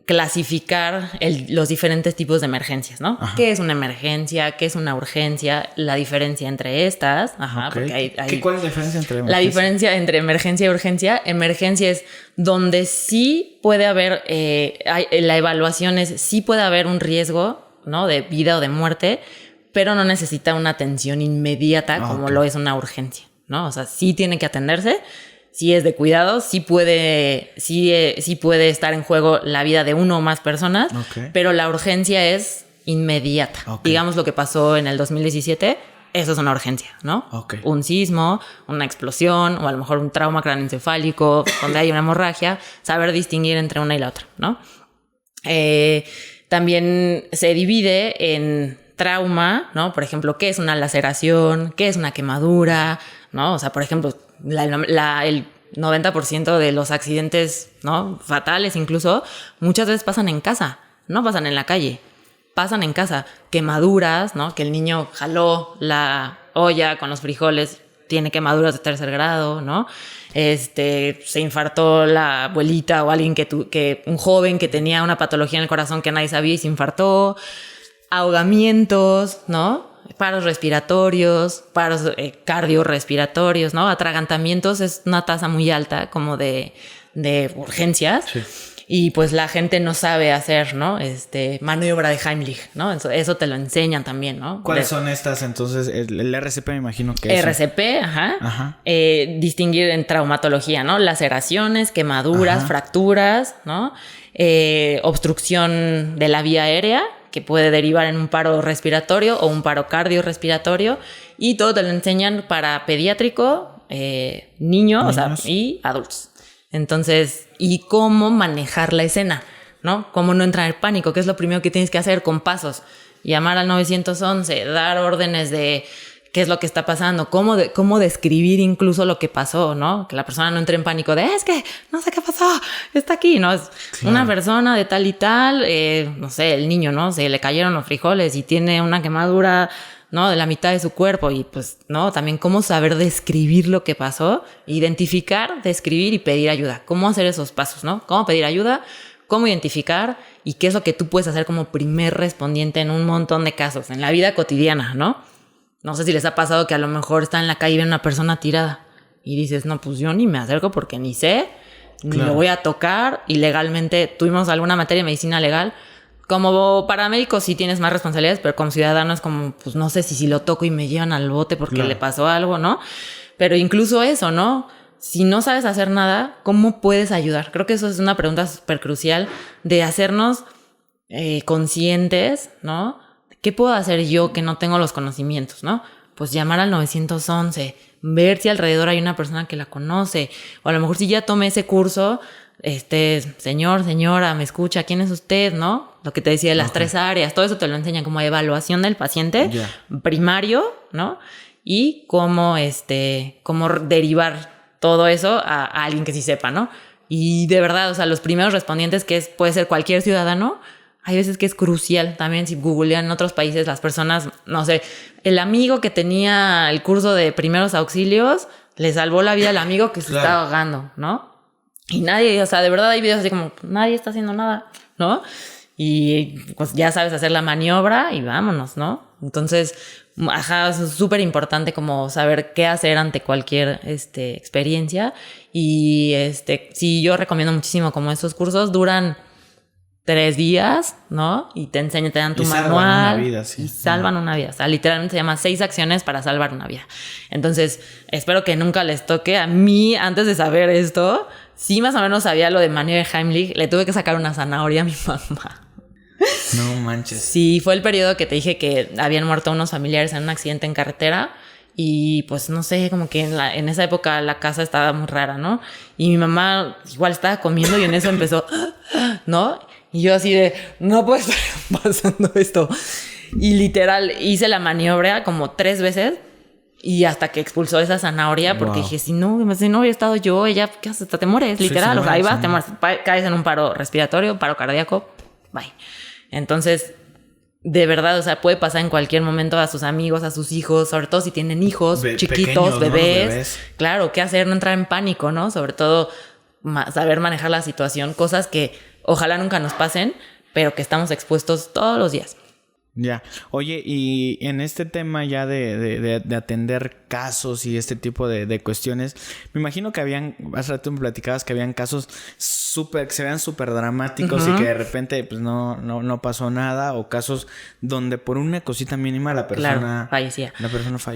clasificar los diferentes tipos de emergencias, ¿no? Ajá. ¿Qué es una emergencia? ¿Qué es una urgencia? La diferencia entre estas. Ajá, Ok. porque hay ¿Cuál es la diferencia entre la emergencia? diferencia entre emergencia y urgencia. Emergencia es donde sí puede haber, la evaluación es sí puede haber un riesgo, ¿no? De vida o de muerte, pero no necesita una atención inmediata como ok. lo es una urgencia, ¿no? O sea, sí tiene que atenderse, sí es de cuidado, sí puede estar en juego la vida de uno o más personas, Ok. pero la urgencia es inmediata. Ok. Digamos lo que pasó en el 2017, eso es una urgencia, ¿no? Ok. Un sismo, una explosión o a lo mejor un trauma craneoencefálico donde hay una hemorragia, saber distinguir entre una y la otra, ¿no? También se divide en trauma, ¿no? Por ejemplo, ¿qué es una laceración? ¿Qué es una quemadura? ¿No? O sea, por ejemplo, el 90% de los accidentes, ¿no? Fatales incluso, muchas veces pasan en casa, no pasan en la calle, pasan en casa. Quemaduras, ¿no? Que el niño jaló la olla con los frijoles, tiene quemaduras de 3er grado, ¿no? Se infartó la abuelita o alguien un joven que tenía una patología en el corazón que nadie sabía y se infartó. Ahogamientos, ¿no? Paros respiratorios, paros cardiorrespiratorios, ¿no? Atragantamientos es una tasa muy alta como de urgencias. Sí. Y pues la gente no sabe hacer, ¿no? Maniobra de Heimlich, ¿no? Eso te lo enseñan también, ¿no? ¿Cuáles son estas? Entonces, el RCP me imagino que es. RCP, ajá. Distinguir en traumatología, ¿no? Laceraciones, quemaduras, fracturas, ¿no? Obstrucción de la vía aérea, que puede derivar en un paro respiratorio o un paro cardiorrespiratorio. Y todo te lo enseñan para pediátrico, niño, o sea, y adultos. Entonces, y cómo manejar la escena, ¿no? Cómo no entrar en pánico, que es lo primero que tienes que hacer con pasos. Llamar al 911, dar órdenes de qué es lo que está pasando, cómo describir incluso lo que pasó, ¿no? Que la persona no entre en pánico de, es que no sé qué pasó, está aquí, ¿no? Es una persona de tal y tal, no sé, el niño, ¿no? Se le cayeron los frijoles y tiene una quemadura, ¿no? De la mitad de su cuerpo y pues, ¿no? También cómo saber describir lo que pasó, identificar, describir y pedir ayuda. Cómo hacer esos pasos, ¿no? Cómo pedir ayuda, cómo identificar y qué es lo que tú puedes hacer como primer respondiente en un montón de casos, en la vida cotidiana, ¿no? No sé si les ha pasado que a lo mejor está en la calle y ven una persona tirada y dices, no, pues yo ni me acerco porque ni sé, ni lo voy a tocar. Y legalmente tuvimos alguna materia de medicina legal. Como paramédico sí tienes más responsabilidades, pero como ciudadano es como, pues no sé si lo toco y me llevan al bote porque le pasó algo, ¿no? Pero incluso eso, ¿no? Si no sabes hacer nada, ¿cómo puedes ayudar? Creo que eso es una pregunta súper crucial de hacernos conscientes, ¿no? ¿Qué puedo hacer yo que no tengo los conocimientos, no? Pues llamar al 911, ver si alrededor hay una persona que la conoce, o a lo mejor si ya tomé ese curso, señor, señora, me escucha, ¿quién es usted? ¿No? Lo que te decía de las 3 áreas, todo eso te lo enseñan como evaluación del paciente primario, ¿no? Y cómo derivar todo eso a alguien que sí sepa, ¿no? Y de verdad, o sea, los primeros respondientes, puede ser cualquier ciudadano, hay veces que es crucial también. Si googlean en otros países, las personas, no sé, el amigo que tenía el curso de primeros auxilios le salvó la vida al amigo que se estaba ahogando, ¿no? Y nadie, o sea, de verdad hay videos así como, nadie está haciendo nada, ¿no? Y pues ya sabes hacer la maniobra y vámonos, ¿no? Entonces, es súper importante como saber qué hacer ante cualquier experiencia. Y sí, yo recomiendo muchísimo como estos cursos duran 3 días, ¿no? Y te dan tu manual. Salvan una vida, sí. Y salvan una vida. O sea, literalmente se llama 6 acciones para salvar una vida. Entonces, espero que nunca les toque. A mí, antes de saber esto, sí más o menos sabía lo de maniobra de Heimlich. Le tuve que sacar una zanahoria a mi mamá. No manches. Sí, fue el periodo que te dije que habían muerto unos familiares en un accidente en carretera. Y pues no sé, como que en esa época la casa estaba muy rara, ¿no? Y mi mamá igual estaba comiendo y en eso empezó, ¿no? Y yo así de, no puede estar pasando esto. Y literal hice la maniobra como 3 veces y hasta que expulsó esa zanahoria, porque dije, si no hubiera estado yo, ella, ¿qué haces? Hasta te mueres, literal. Sí, o sea, ahí vas, te mueres, caes en un paro respiratorio, paro cardíaco, bye. Entonces, de verdad, o sea, puede pasar en cualquier momento a sus amigos, a sus hijos, sobre todo si tienen hijos chiquitos, pequeños, bebés. ¿No? Claro, qué hacer, no entrar en pánico, ¿no? Sobre todo saber manejar la situación, cosas que ojalá nunca nos pasen, pero que estamos expuestos todos los días. Ya. Oye, y en este tema ya de atender casos y este tipo de cuestiones, me imagino que hace rato me platicabas que habían casos que se vean súper dramáticos y que de repente pues no pasó nada, o casos donde por una cosita mínima la persona fallecía.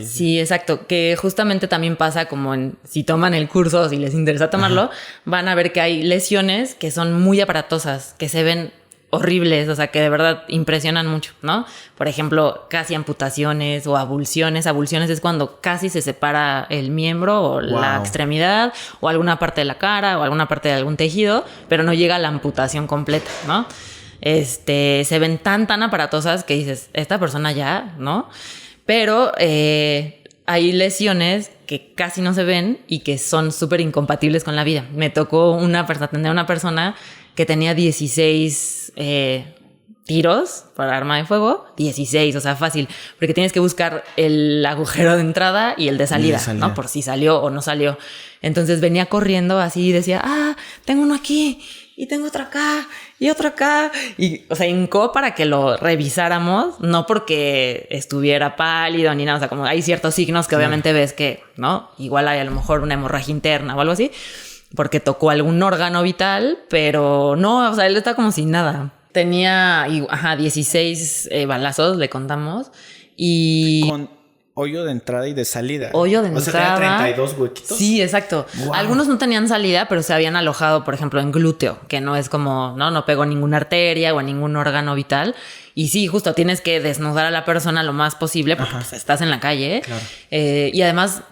Sí, exacto, que justamente también pasa como si toman el curso o si les interesa tomarlo, van a ver que hay lesiones que son muy aparatosas, que se ven horribles, o sea, que de verdad impresionan mucho, ¿no? Por ejemplo, casi amputaciones o abulsiones. Abulsiones es cuando casi se separa el miembro o la extremidad o alguna parte de la cara o alguna parte de algún tejido, pero no llega a la amputación completa, ¿no? Se ven tan aparatosas que dices, esta persona ya, ¿no? Pero hay lesiones que casi no se ven y que son súper incompatibles con la vida. Me tocó atender a una persona que tenía 16 tiros para arma de fuego, 16, o sea, fácil, porque tienes que buscar el agujero de entrada y el de salida, ¿no? Por si salió o no salió. Entonces venía corriendo así y decía, tengo uno aquí y tengo otro acá y otro acá. Y, o sea, hincó para que lo revisáramos, no porque estuviera pálido ni nada, o sea, como hay ciertos signos que obviamente ves que, ¿no? Igual hay a lo mejor una hemorragia interna o algo así, porque tocó algún órgano vital, pero no, o sea, él está como sin nada. Tenía, 16 balazos, le contamos, y... Con hoyo de entrada y de salida. Hoyo de entrada. O sea, tenía 32 huequitos. Sí, exacto. Wow. Algunos no tenían salida, pero se habían alojado, por ejemplo, en glúteo, que no es como, no pegó ninguna arteria o en ningún órgano vital. Y sí, justo tienes que desnudar a la persona lo más posible porque pues, estás en la calle. Claro. Y además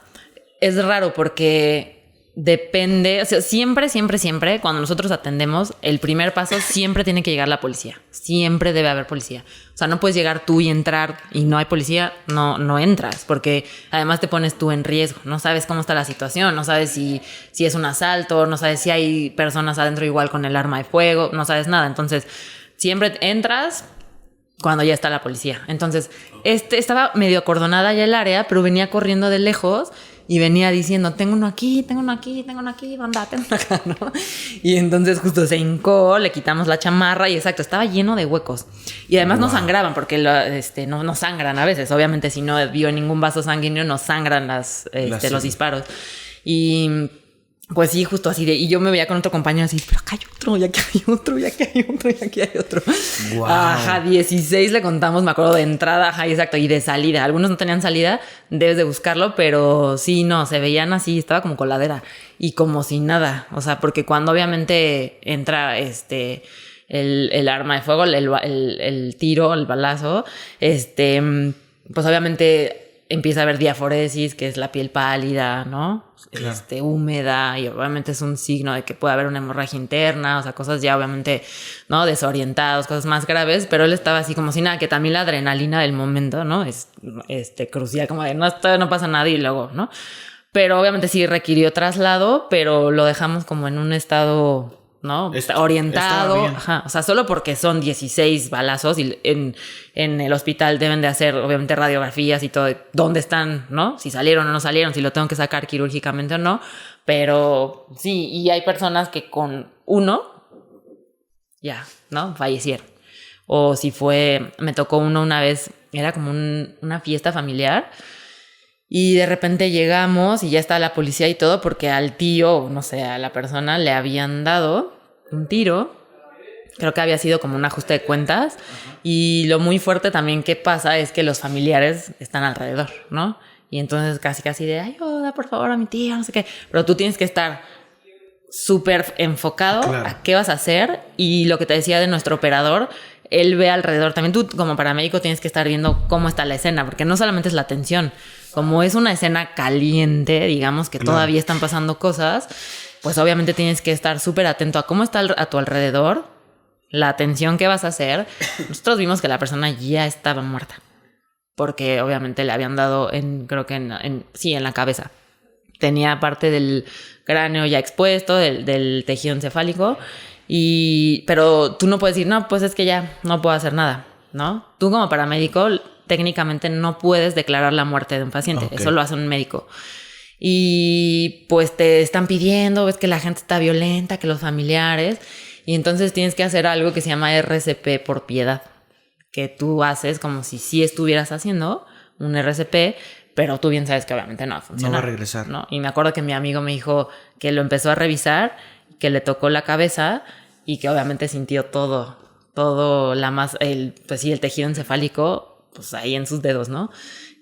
es raro porque... depende, o sea, siempre, cuando nosotros atendemos, el primer paso siempre tiene que llegar la policía. Siempre debe haber policía. O sea, no puedes llegar tú y entrar y no hay policía, no entras, porque además te pones tú en riesgo. No sabes cómo está la situación, no sabes si es un asalto, no sabes si hay personas adentro igual con el arma de fuego, no sabes nada. Entonces, siempre entras cuando ya está la policía. Entonces, estaba medio acordonada ya el área, pero venía corriendo de lejos y venía diciendo, tengo uno aquí, ¿dónde? Tengo uno acá, ¿no? Y entonces justo se hincó, le quitamos la chamarra y exacto, estaba lleno de huecos. Y además no sangraban, porque no sangran a veces. Obviamente si no vio ningún vaso sanguíneo, no sangran los disparos. Y... pues sí, justo así de... Y yo me veía con otro compañero así, pero acá hay otro, y aquí hay otro, y aquí hay otro, y aquí hay otro. Wow. 16 le contamos, me acuerdo, de entrada, exacto, y de salida. Algunos no tenían salida, debes de buscarlo, pero sí, no, se veían así, estaba como coladera. Y como sin nada, o sea, porque cuando obviamente entra el arma de fuego, el tiro, el balazo, pues obviamente... empieza a haber diaforesis, que es la piel pálida, ¿no? Claro. Húmeda, y obviamente es un signo de que puede haber una hemorragia interna, o sea, cosas ya obviamente, ¿no? Desorientados, cosas más graves, pero él estaba así como si nada, que también la adrenalina del momento, ¿no? Es crucial, como de no pasa nada y luego, ¿no? Pero obviamente sí requirió traslado, pero lo dejamos como en un estado, ¿no? Orientado. Ajá. O sea, solo porque son 16 balazos y en el hospital deben de hacer, obviamente, radiografías y todo, de dónde están, ¿no? Si salieron o no salieron, si lo tengo que sacar quirúrgicamente o no. Pero sí, y hay personas que con uno, ya, ¿no? Fallecieron. O si me tocó uno una vez, era como una fiesta familiar. Y de repente llegamos y ya está la policía y todo porque al tío, no sé, a la persona le habían dado un tiro. Creo que había sido como un ajuste de cuentas. Y lo muy fuerte también que pasa es que los familiares están alrededor, ¿no? Y entonces casi de, ayuda por favor a mi tío, no sé qué. Pero tú tienes que estar súper enfocado a qué vas a hacer. Y lo que te decía de nuestro operador, él ve alrededor. También tú como paramédico tienes que estar viendo cómo está la escena, porque no solamente es la tensión. Como es una escena caliente, digamos que todavía están pasando cosas, pues obviamente tienes que estar súper atento a cómo está a tu alrededor, la atención que vas a hacer. Nosotros vimos que la persona ya estaba muerta, porque obviamente le habían dado creo que en la cabeza. Tenía parte del cráneo ya expuesto, del tejido encefálico, pero tú no puedes decir, no, pues es que ya no puedo hacer nada, ¿no? Tú como paramédico técnicamente no puedes declarar la muerte de un paciente. Eso lo hace un médico. Y pues te están pidiendo, ves que la gente está violenta, que los familiares, y entonces tienes que hacer algo que se llama RCP por piedad, que tú haces como si sí estuvieras haciendo un RCP, pero tú bien sabes que obviamente no va a funcionar. No va a regresar. ¿No? Y me acuerdo que mi amigo me dijo que lo empezó a revisar, que le tocó la cabeza y que obviamente sintió todo el tejido encefálico pues ahí en sus dedos, ¿no?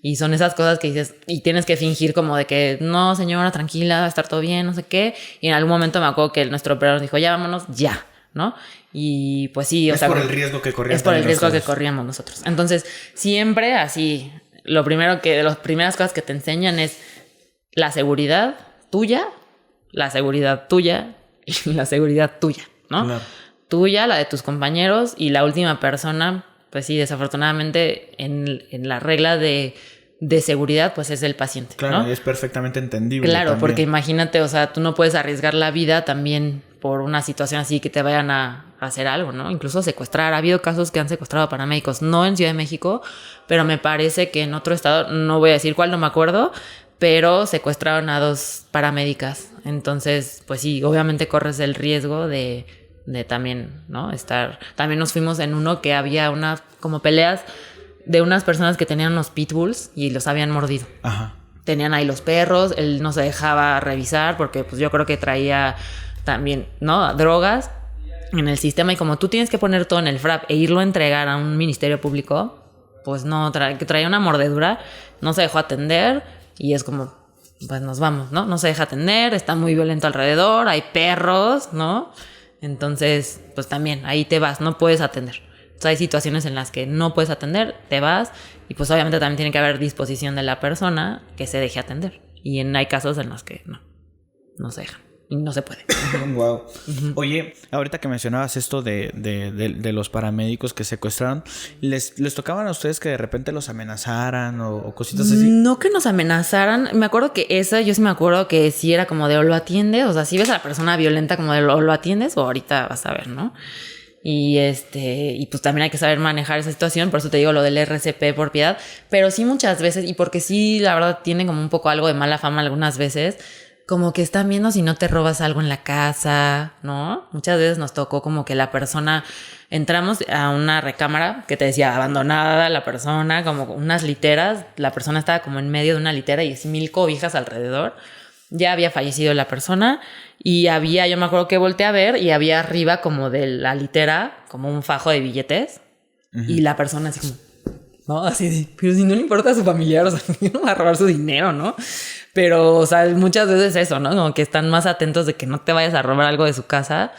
Y son esas cosas que dices, y tienes que fingir como de que, no, señora, tranquila, va a estar todo bien, no sé qué. Y en algún momento me acuerdo que nuestro operador dijo, ya vámonos, ya, ¿no? Y pues sí, es por el riesgo que corríamos. Es por el riesgo que corríamos nosotros. Entonces, siempre así, de las primeras cosas que te enseñan es la seguridad tuya y la seguridad tuya, ¿no? Claro. Tuya, la de tus compañeros y la última persona. Pues sí, desafortunadamente en la regla de seguridad, pues es el paciente. Claro, ¿no? es perfectamente entendible. Claro, también. porque imagínate, o sea, tú no puedes arriesgar la vida también por una situación así que te vayan a hacer algo, ¿no? Incluso secuestrar. Ha habido casos que han secuestrado a paramédicos, no en Ciudad de México, pero me parece que en otro estado, no voy a decir cuál, no me acuerdo, pero secuestraron a 2 paramédicas. Entonces, pues sí, obviamente corres el riesgo de también, ¿no? También nos fuimos en uno que había unas como peleas de unas personas que tenían unos pitbulls y los habían mordido. Ajá. Tenían ahí los perros, él no se dejaba revisar porque pues yo creo que traía también, ¿no? Drogas en el sistema y como tú tienes que poner todo en el FRAP e irlo a entregar a un ministerio público, pues no, traía una mordedura, no se dejó atender y es como, pues nos vamos, ¿no? No se deja atender, está muy violento alrededor, hay perros, ¿no? Entonces, pues también ahí te vas, no puedes atender. O sea, hay situaciones en las que no puedes atender, te vas y pues obviamente también tiene que haber disposición de la persona que se deje atender. Y hay casos en los que no se dejan y no se puede. Wow. Oye, ahorita que mencionabas esto de los paramédicos que secuestraron, ¿les tocaban a ustedes que de repente los amenazaran o cositas así? No que nos amenazaran. Me acuerdo que yo sí me acuerdo que sí era como de o lo atiendes, o sea, si ves a la persona violenta como de o lo atiendes o ahorita vas a ver, ¿no? Y pues también hay que saber manejar esa situación, por eso te digo lo del RCP por piedad, pero sí muchas veces, y porque sí la verdad tiene como un poco algo de mala fama algunas veces, como que están viendo si no te robas algo en la casa, ¿no? Muchas veces nos tocó como que la persona, entramos a una recámara que te decía abandonada la persona, como unas literas, la persona estaba como en medio de una litera y 1000 cobijas alrededor, ya había fallecido la persona y yo me acuerdo que volteé a ver y había arriba como de la litera, como un fajo de billetes y la persona así como, ¿no? Así de, pero si no le importa a su familiar, o sea, no va a robar su dinero, ¿no? Pero, o sea, muchas veces eso, ¿no? Como que están más atentos de que no te vayas a robar algo de su casa.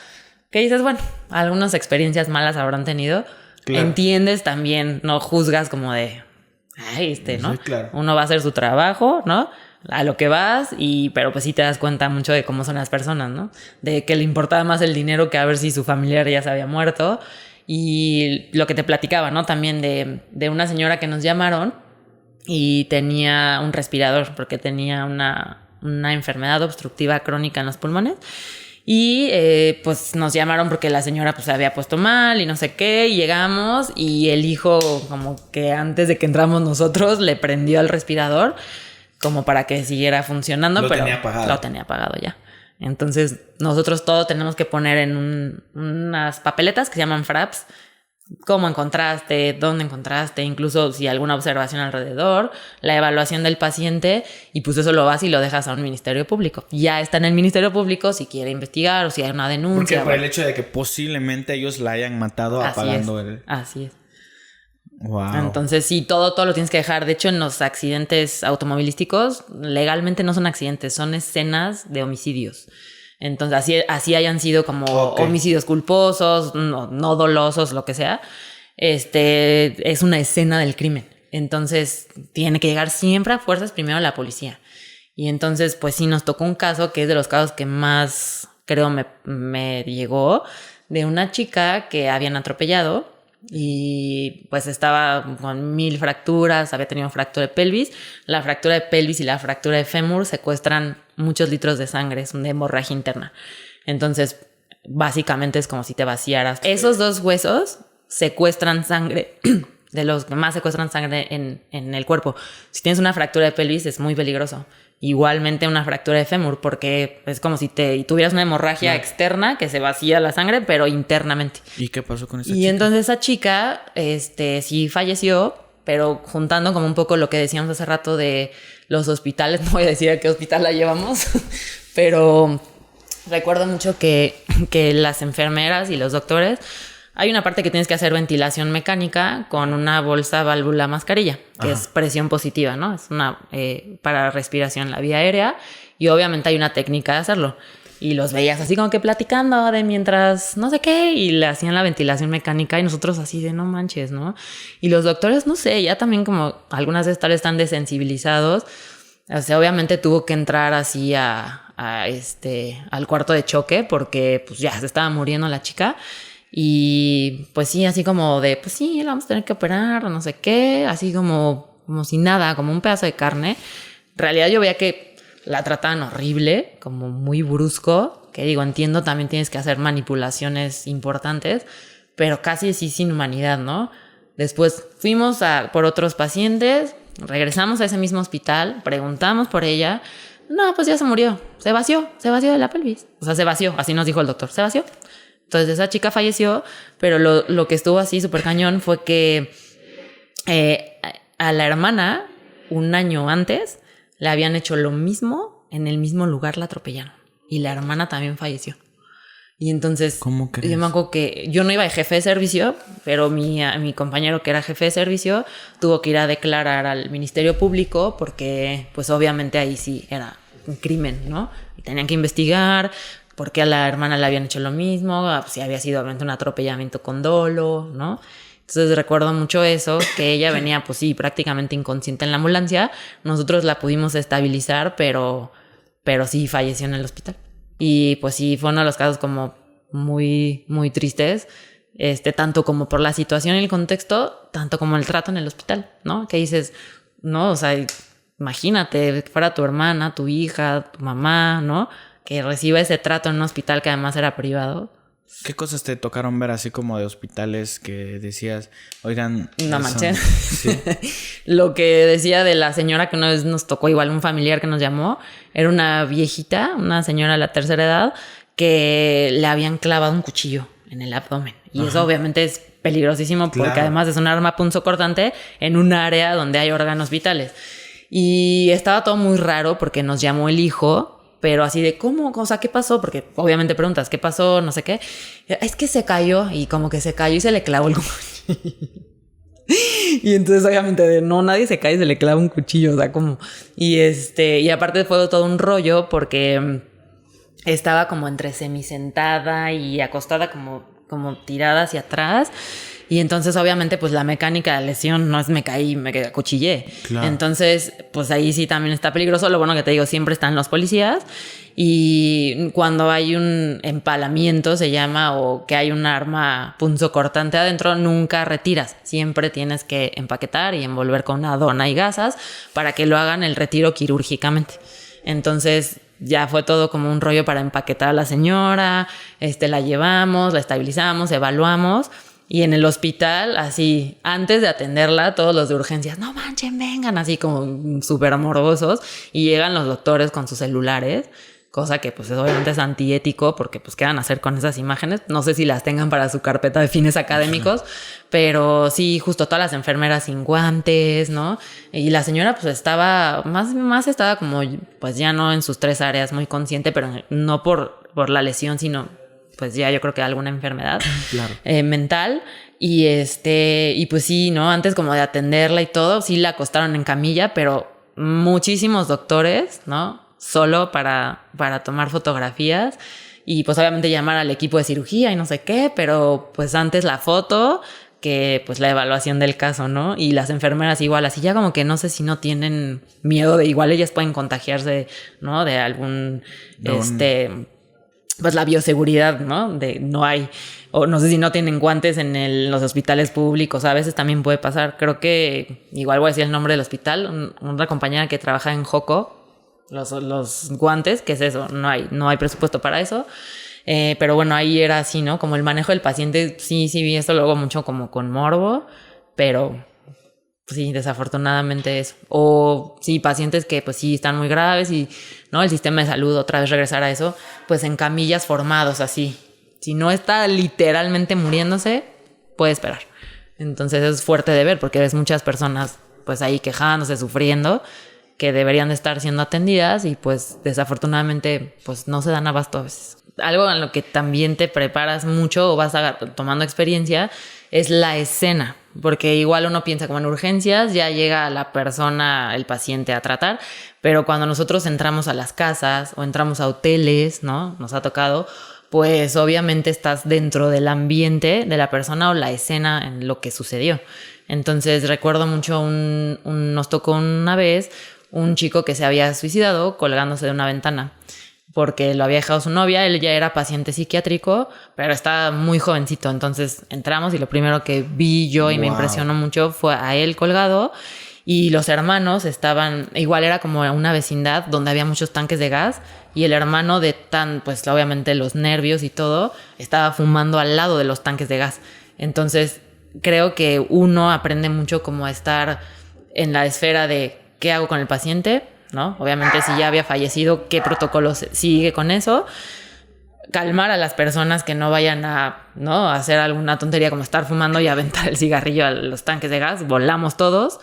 Que dices, bueno, algunas experiencias malas habrán tenido. Claro. Entiendes también, no juzgas como de, ay, ¿no? Sí, claro. Uno va a hacer su trabajo, ¿no? A lo que vas, pero pues sí te das cuenta mucho de cómo son las personas, ¿no? De que le importaba más el dinero que a ver si su familiar ya se había muerto. Y lo que te platicaba, ¿no? También de una señora que nos llamaron y tenía un respirador porque tenía una enfermedad obstructiva crónica en los pulmones. Y pues nos llamaron porque la señora pues se había puesto mal y no sé qué, y llegamos y el hijo como que antes de que entramos nosotros le prendió el respirador como para que siguiera funcionando, pero lo tenía apagado ya. Entonces nosotros todo tenemos que poner en unas papeletas que se llaman fraps, cómo encontraste, dónde encontraste, incluso si hay alguna observación alrededor, la evaluación del paciente, y pues eso lo vas y lo dejas a un ministerio público. Ya está en el ministerio público si quiere investigar o si hay una denuncia. Porque por el hecho de que posiblemente ellos la hayan matado apagando el... Así es. Wow. Entonces sí, todo lo tienes que dejar. De hecho, en los accidentes automovilísticos, legalmente no son accidentes, son escenas de homicidios. Entonces, así hayan sido como homicidios culposos, no dolosos, lo que sea. Es una escena del crimen. Entonces, tiene que llegar siempre a fuerzas primero la policía. Y entonces, pues sí, nos tocó un caso que es de los casos que más, creo, me llegó, de una chica que habían atropellado. Y pues estaba con 1000 fracturas, había tenido fractura de pelvis. La fractura de pelvis y la fractura de fémur secuestran muchos litros de sangre, es una hemorragia interna. Entonces, básicamente es como si te vaciaras. Esos dos huesos secuestran sangre, de los que más secuestran sangre en el cuerpo. Si tienes una fractura de pelvis es muy peligroso. Igualmente una fractura de fémur, porque es como si tuvieras una hemorragia externa que se vacía la sangre, pero internamente. ¿Y qué pasó con esa chica? Y entonces esa chica sí falleció, pero juntando como un poco lo que decíamos hace rato de los hospitales, no voy a decir a qué hospital la llevamos, pero recuerdo mucho que las enfermeras y los doctores, hay una parte que tienes que hacer ventilación mecánica con una bolsa válvula mascarilla, que es presión positiva, ¿no? Es una para respiración en la vía aérea, y obviamente hay una técnica de hacerlo. Y los veías así como que platicando de mientras no sé qué, y le hacían la ventilación mecánica y nosotros así de no manches, ¿no? Y los doctores, no sé, ya también como algunas de estas están desensibilizados. O sea, obviamente tuvo que entrar así al cuarto de choque porque pues ya se estaba muriendo la chica. Y pues sí, así como de, pues sí, la vamos a tener que operar, no sé qué, así como si nada, como un pedazo de carne. En realidad yo veía que la trataban horrible, como muy brusco, que digo, entiendo, también tienes que hacer manipulaciones importantes, pero casi sí sin humanidad, ¿no? Después fuimos por otros pacientes, regresamos a ese mismo hospital, preguntamos por ella. No, pues ya se murió, se vació de la pelvis. O sea, se vació, así nos dijo el doctor, se vació. Entonces esa chica falleció, pero lo que estuvo así súper cañón fue que a la hermana, un año antes, le habían hecho lo mismo, en el mismo lugar la atropellaron. Y la hermana también falleció. Y entonces, ¿cómo crees? Yo me acuerdo que yo no iba de jefe de servicio, pero mi compañero que era jefe de servicio tuvo que ir a declarar al Ministerio Público porque pues obviamente ahí sí era un crimen, ¿no? Y tenían que investigar por qué a la hermana le habían hecho lo mismo, si había sido obviamente un atropellamiento con dolo, ¿no? Entonces recuerdo mucho eso, que ella venía pues sí prácticamente inconsciente en la ambulancia. Nosotros la pudimos estabilizar, pero sí falleció en el hospital. Y pues sí, fue uno de los casos como muy, muy tristes, tanto como por la situación y el contexto, tanto como el trato en el hospital, ¿no? Que dices, no, o sea, imagínate, fuera tu hermana, tu hija, tu mamá, ¿no? Que reciba ese trato en un hospital que además era privado. ¿Qué cosas te tocaron ver así como de hospitales que decías, oigan... No manches. Sí. Lo que decía de la señora que una vez nos tocó, igual un familiar que nos llamó, era una viejita, una señora de la tercera edad, que le habían clavado un cuchillo en el abdomen. Y eso obviamente es peligrosísimo porque además es un arma punzocortante en un área donde hay órganos vitales. Y estaba todo muy raro porque nos llamó el hijo... Pero así de, ¿cómo? O sea, ¿qué pasó? Porque obviamente preguntas, ¿qué pasó? No sé qué. Es que se cayó y como que se cayó y se le clavó el cuchillo. Y entonces obviamente de, no, nadie se cae y se le clava un cuchillo. O sea, como... Y aparte fue todo un rollo porque estaba como entre semisentada y acostada como tirada hacia atrás. Y entonces, obviamente, pues la mecánica de la lesión no es me caí, me acuchillé. Claro. Entonces, pues ahí sí también está peligroso. Lo bueno que te digo, siempre están los policías. Y cuando hay un empalamiento, se llama, o que hay un arma punzocortante adentro, nunca retiras. Siempre tienes que empaquetar y envolver con una dona y gasas para que lo hagan el retiro quirúrgicamente. Entonces ya fue todo como un rollo para empaquetar a la señora, la llevamos, la estabilizamos, evaluamos. Y en el hospital, así, antes de atenderla, todos los de urgencias, no manchen, vengan, así como súper morbosos. Y llegan los doctores con sus celulares, cosa que pues obviamente es antiético porque pues ¿qué van a hacer con esas imágenes? No sé si las tengan para su carpeta de fines académicos, pero sí, justo todas las enfermeras sin guantes, ¿no? Y la señora pues estaba, más estaba como pues ya no en sus 3 áreas muy consciente, pero no por la lesión, sino pues ya yo creo que alguna enfermedad mental. Y pues sí, ¿no? Antes como de atenderla y todo, sí la acostaron en camilla, pero muchísimos doctores, ¿no? Solo para tomar fotografías y pues obviamente llamar al equipo de cirugía y no sé qué, pero pues antes la foto que pues la evaluación del caso, ¿no? Y las enfermeras igual, así ya como que no sé si no tienen miedo de igual ellas pueden contagiarse, ¿no? De algún, pues la bioseguridad, ¿no? De no hay, o no sé si no tienen guantes en los hospitales públicos, a veces también puede pasar. Creo que, igual voy a decir el nombre del hospital, una compañera que trabaja en Joco, los guantes, ¿qué es eso? No hay presupuesto para eso. Pero bueno, ahí era así, ¿no? Como el manejo del paciente, sí vi esto luego mucho como con morbo, pero pues sí, desafortunadamente eso. O sí, pacientes que pues sí están muy graves y, ¿no? El sistema de salud, otra vez regresar a eso, pues en camillas formados así. Si no está literalmente muriéndose, puede esperar. Entonces es fuerte de ver porque ves muchas personas pues ahí quejándose, sufriendo, que deberían de estar siendo atendidas y pues desafortunadamente pues no se dan abasto a veces. Algo en lo que también te preparas mucho o vas tomando experiencia es la escena, porque igual uno piensa como en urgencias, ya llega la persona, el paciente a tratar, pero cuando nosotros entramos a las casas o entramos a hoteles, ¿no? Nos ha tocado, pues obviamente estás dentro del ambiente de la persona o la escena en lo que sucedió. Entonces recuerdo mucho nos tocó una vez un chico que se había suicidado colgándose de una ventana porque lo había dejado su novia. Él ya era paciente psiquiátrico, pero estaba muy jovencito. Entonces entramos y lo primero que vi yo y me impresionó mucho fue a él colgado, y los hermanos estaban, igual era como una vecindad donde había muchos tanques de gas, y el hermano pues obviamente los nervios y todo, estaba fumando al lado de los tanques de gas. Entonces creo que uno aprende mucho como a estar en la esfera de ¿qué hago con el paciente? ¿No? Obviamente si ya había fallecido, ¿qué protocolo sigue con eso? Calmar a las personas que no vayan a, ¿no? a hacer alguna tontería como estar fumando y aventar el cigarrillo a los tanques de gas. Volamos todos.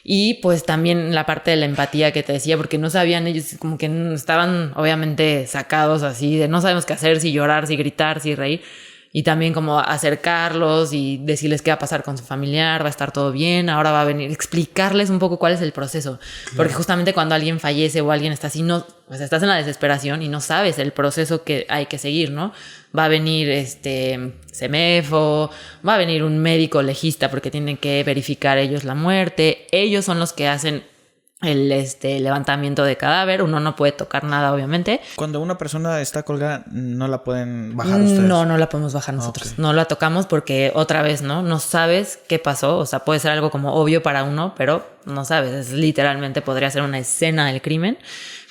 Y pues también la parte de la empatía que te decía, porque no sabían ellos, como que estaban obviamente sacados así de no sabemos qué hacer, si llorar, si gritar, si reír. Y también como acercarlos y decirles qué va a pasar con su familiar, va a estar todo bien, ahora va a venir, explicarles un poco cuál es el proceso. Claro. Porque justamente cuando alguien fallece o alguien está así, pues estás en la desesperación y no sabes el proceso que hay que seguir, ¿no? Va a venir CEMEFO, va a venir un médico legista porque tienen que verificar ellos la muerte. Ellos son los que hacen el levantamiento de cadáver. Uno no puede tocar nada, obviamente. Cuando una persona está colgada, ¿no la pueden bajar ustedes? No la podemos bajar nosotros. Okay. No la tocamos porque otra vez, no sabes qué pasó. O sea, puede ser algo como obvio para uno, pero no sabes. Es literalmente podría ser una escena del crimen.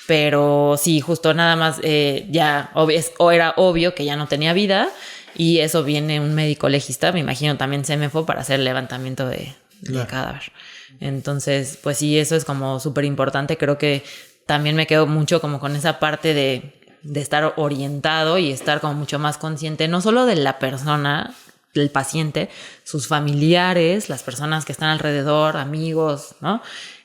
Pero sí, justo nada más era obvio que ya no tenía vida, y eso viene un médico legista, me imagino también CEMEFO, para hacer el levantamiento de cadáver. Entonces, pues sí, eso es como súper importante. Creo que también me quedo mucho como con esa parte de estar orientado y estar como mucho más consciente, no solo de la persona, del paciente, sus familiares, las personas que están alrededor, amigos, ¿no?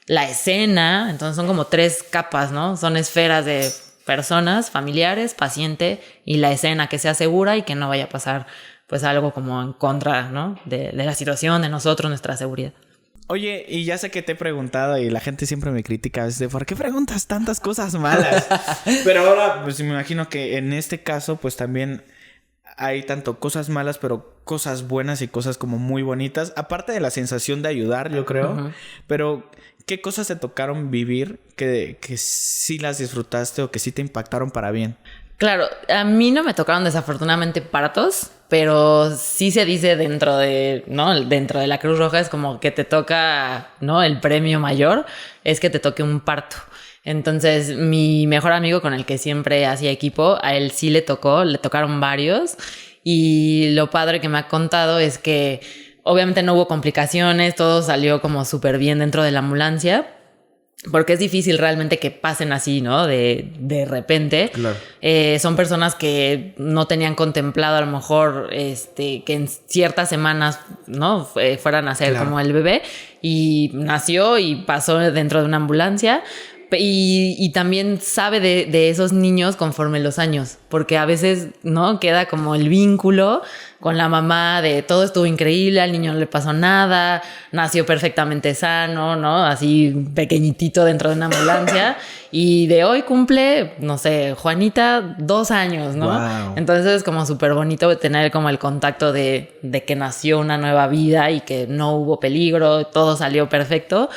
La escena. Entonces son como 3 capas, ¿no? Son esferas de personas, familiares, paciente y la escena, que sea segura y que no vaya a pasar pues algo como en contra, ¿no? de la situación, de nosotros, nuestra seguridad. Oye, y ya sé que te he preguntado y la gente siempre me critica a veces de ¿por qué preguntas tantas cosas malas? Pero ahora pues me imagino que en este caso pues también hay tanto cosas malas, pero cosas buenas y cosas como muy bonitas. Aparte de la sensación de ayudar, yo creo. Uh-huh. Pero, ¿qué cosas te tocaron vivir que sí las disfrutaste o que sí te impactaron para bien? Claro, a mí no me tocaron desafortunadamente partos, pero sí se dice dentro de la Cruz Roja es como que te toca, ¿no? El premio mayor es que te toque un parto. Entonces, mi mejor amigo con el que siempre hacía equipo, a él sí le tocaron varios. Y lo padre que me ha contado es que obviamente no hubo complicaciones, todo salió como súper bien dentro de la ambulancia. Porque es difícil realmente que pasen así, ¿no? De repente. Claro. Son personas que no tenían contemplado a lo mejor que en ciertas semanas, ¿no? Fueran a ser como el bebé. Y nació y pasó dentro de una ambulancia. Y también sabe de esos niños conforme los años, porque a veces, ¿no? Queda como el vínculo con la mamá de todo estuvo increíble, al niño no le pasó nada, nació perfectamente sano, ¿no? Así pequeñitito dentro de una ambulancia. Y de hoy cumple, no sé, Juanita 2 años, ¿no? Wow. Entonces es como súper bonito tener como el contacto de que nació una nueva vida y que no hubo peligro, todo salió perfecto.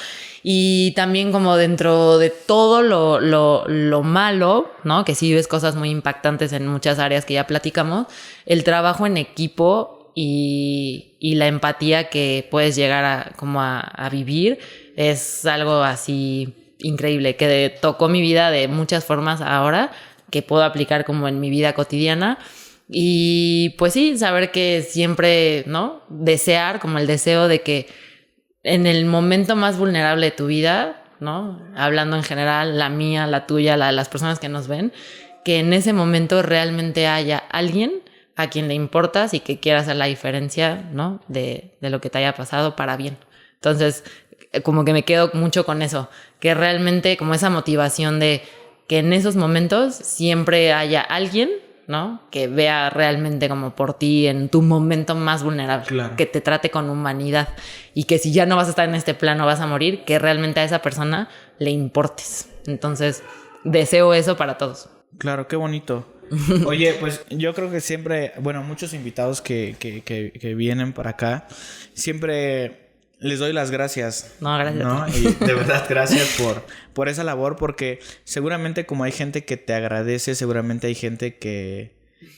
Y también como dentro de todo lo malo, ¿no? Que sí ves cosas muy impactantes en muchas áreas que ya platicamos, el trabajo en equipo y la empatía que puedes llegar a vivir es algo así increíble, que tocó mi vida de muchas formas ahora, que puedo aplicar como en mi vida cotidiana. Y pues sí, saber que siempre, ¿no? Desear, como el deseo de que en el momento más vulnerable de tu vida, ¿no? Hablando en general, la mía, la tuya, la de las personas que nos ven, que en ese momento realmente haya alguien a quien le importas y que quiera hacer la diferencia, ¿no? De lo que te haya pasado para bien. Entonces, como que me quedo mucho con eso, que realmente como esa motivación de que en esos momentos siempre haya alguien, ¿no? Que vea realmente como por ti en tu momento más vulnerable. Claro. Que te trate con humanidad y que si ya no vas a estar en este plano, vas a morir, que realmente a esa persona le importes. Entonces, deseo eso para todos. Claro, qué bonito. Oye, pues yo creo que siempre, bueno, muchos invitados que vienen para acá, siempre les doy las gracias. No, gracias. ¿No? Y de verdad, gracias por esa labor, porque seguramente como hay gente que te agradece, seguramente hay gente que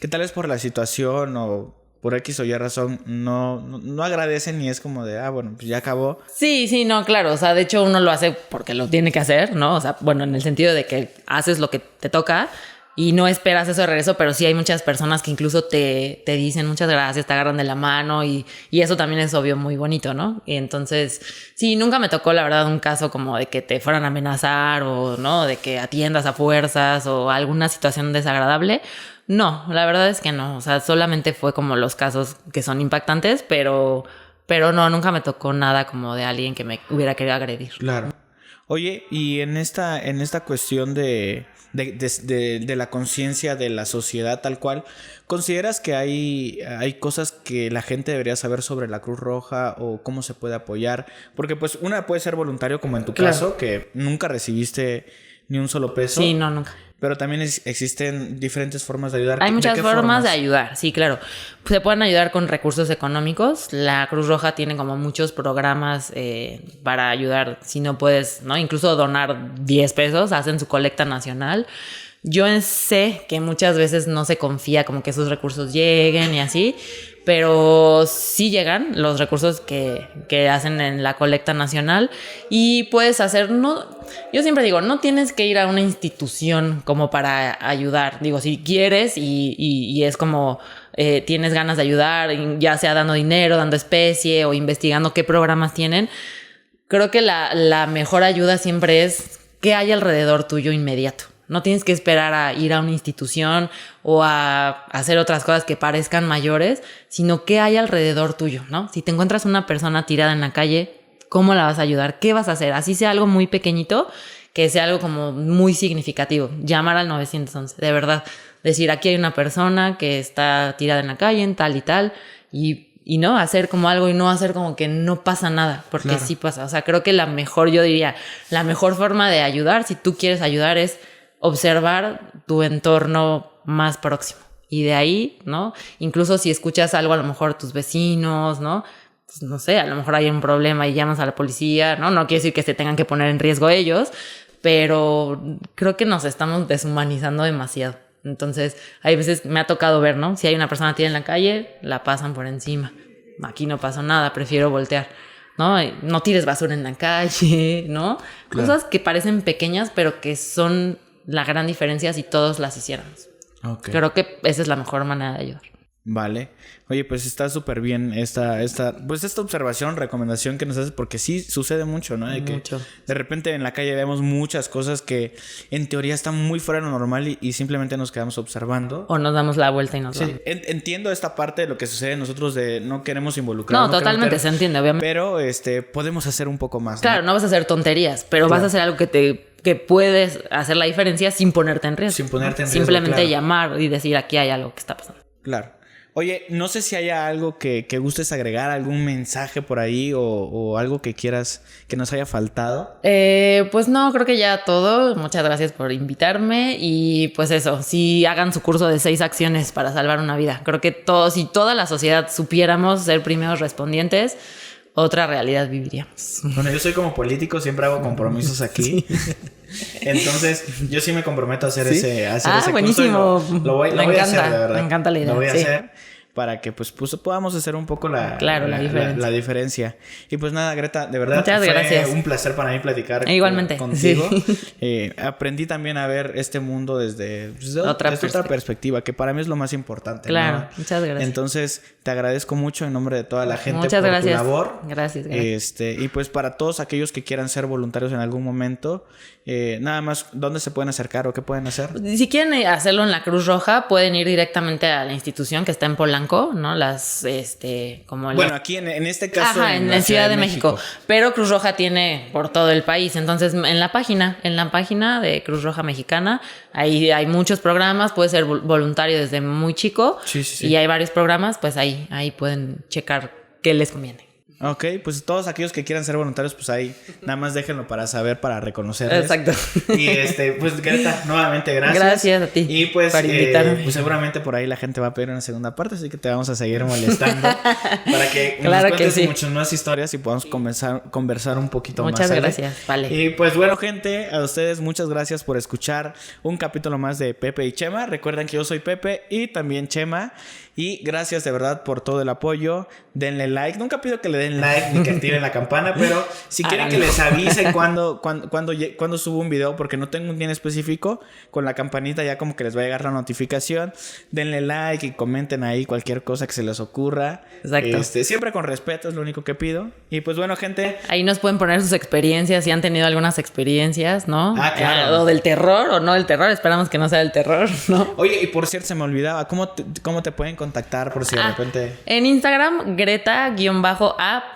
tal vez por la situación o por X o Y razón no agradecen y es como de, bueno, pues ya acabó. Sí, no, claro. O sea, de hecho uno lo hace porque lo tiene que hacer, ¿no? O sea, bueno, en el sentido de que haces lo que te toca y no esperas eso de regreso, pero sí hay muchas personas que incluso te dicen muchas gracias, te agarran de la mano y eso también es obvio muy bonito, ¿no? Y entonces, sí, nunca me tocó la verdad un caso como de que te fueran a amenazar o, ¿no? De que atiendas a fuerzas o alguna situación desagradable. No, la verdad es que no. O sea, solamente fue como los casos que son impactantes, pero no, nunca me tocó nada como de alguien que me hubiera querido agredir. Claro. Oye, y en esta cuestión de la conciencia de la sociedad tal cual, ¿consideras que hay cosas que la gente debería saber sobre la Cruz Roja o cómo se puede apoyar? Porque pues una puede ser voluntario, como en tu caso, que nunca recibiste ni un solo peso. Sí, no, nunca. Pero también existen diferentes formas de ayudar. Hay muchas formas de ayudar, sí, claro. Se pueden ayudar con recursos económicos. La Cruz Roja tiene como muchos programas para ayudar. Si no puedes, ¿no? Incluso donar 10 pesos, hacen su colecta nacional. Yo sé que muchas veces no se confía como que esos recursos lleguen y así, pero sí llegan los recursos que hacen en la colecta nacional y puedes hacer, yo siempre digo, no tienes que ir a una institución como para ayudar. Digo, si quieres y es como tienes ganas de ayudar, ya sea dando dinero, dando especie o investigando qué programas tienen, creo que la mejor ayuda siempre es qué hay alrededor tuyo inmediato. No tienes que esperar a ir a una institución o a hacer otras cosas que parezcan mayores, sino qué hay alrededor tuyo, ¿no? Si te encuentras una persona tirada en la calle, ¿cómo la vas a ayudar? ¿Qué vas a hacer? Así sea algo muy pequeñito, que sea algo como muy significativo. Llamar al 911, de verdad. Decir, aquí hay una persona que está tirada en la calle, en tal y tal, y no hacer como algo y no hacer como que no pasa nada, porque claro, sí pasa. O sea, creo que la mejor forma de ayudar, si tú quieres ayudar, es observar tu entorno más próximo Y de ahí, ¿no? Incluso si escuchas algo, a lo mejor tus vecinos, ¿no? Pues no sé, a lo mejor hay un problema y llamas a la policía, ¿no? No quiere decir que se tengan que poner en riesgo ellos, pero creo que nos estamos deshumanizando demasiado. Entonces, hay veces me ha tocado ver, ¿no? Si hay una persona tirada en la calle, la pasan por encima. Aquí no pasó nada, prefiero voltear, ¿no? No tires basura en la calle, ¿no? Claro. Cosas que parecen pequeñas, pero que son la gran diferencia si todos las hiciéramos. Ok. Creo que esa es la mejor manera de ayudar. Vale. Oye, pues está súper bien esta observación, recomendación que nos haces, porque sí sucede mucho, ¿no? De que Mucho. de repente en la calle vemos muchas cosas que en teoría están muy fuera de lo normal y simplemente nos quedamos observando. O nos damos la vuelta y nos Sí, vamos. entiendo esta parte de lo que sucede nosotros de no queremos involucrar. No, totalmente, se entiende, obviamente. Pero podemos hacer un poco más, ¿no? Claro, no vas a hacer tonterías, pero vas a hacer algo que puedes hacer la diferencia sin ponerte en riesgo. Sin ponerte en riesgo, Simplemente claro. llamar y decir, aquí hay algo que está pasando. Claro. Oye, no sé si haya algo que gustes agregar, algún mensaje por ahí o algo que quieras que nos haya faltado. Pues no, creo que ya todo. Muchas gracias por invitarme y pues eso, sí hagan su curso de 6 acciones para salvar una vida. Creo que todos, si toda la sociedad supiéramos ser primeros respondientes, otra realidad viviríamos. Bueno, yo soy como político, siempre hago compromisos aquí. Entonces, yo sí me comprometo a hacer ese buenísimo. curso. Lo voy a Me hacer, encanta, de verdad. me encanta la idea, Lo voy a sí. hacer para que pues podamos hacer un poco la diferencia. Y pues nada, Greta, de verdad Muchas fue gracias. un placer para mí platicar Igualmente, contigo. sí. Aprendí también a ver este mundo desde Otra otra perspectiva, que para mí es lo más importante. Claro, ¿no? muchas gracias. Entonces, te agradezco mucho en nombre de toda la gente Muchas por gracias. tu labor. Gracias. Y pues para todos aquellos que quieran ser voluntarios en algún momento, nada más, ¿dónde se pueden acercar o qué pueden hacer? Si quieren hacerlo en la Cruz Roja, pueden ir directamente a la institución que está en Polanco, ¿no? Bueno, aquí en este caso en la Ciudad de México. Pero Cruz Roja tiene por todo el país. Entonces, en la página de Cruz Roja Mexicana, ahí hay muchos programas. Puede ser voluntario desde muy chico. Sí. Y hay varios programas, pues ahí pueden checar qué les conviene. Ok, pues todos aquellos que quieran ser voluntarios, pues ahí nada más déjenlo para saber, para reconocerles. Exacto. Y pues Greta, nuevamente gracias. Gracias a ti y pues, por invitarme. Pues seguramente por ahí la gente va a pedir una segunda parte, así que te vamos a seguir molestando para que Claro nos que cuentes sí. muchas más historias y podamos conversar un poquito más. Muchas ¿sale? gracias, vale. Y pues bueno, gente, a ustedes muchas gracias por escuchar un capítulo más de Pepe y Chema. Recuerden que yo soy Pepe y también Chema. Y gracias de verdad por todo el apoyo. Denle like. Nunca pido que le den like ni que activen la campana, pero si quieren que les avise cuando subo un video, porque no tengo un día en específico, con la campanita ya como que les va a llegar la notificación. Denle like y comenten ahí cualquier cosa que se les ocurra. Exacto. Siempre con respeto es lo único que pido. Y pues bueno, gente. Ahí nos pueden poner sus experiencias, si han tenido algunas experiencias, ¿no? Claro. O del terror o no del terror. Esperamos que no sea del terror, ¿no? Oye, y por cierto, se me olvidaba. ¿Cómo te pueden contactar por si de repente? En Instagram, Greta-app.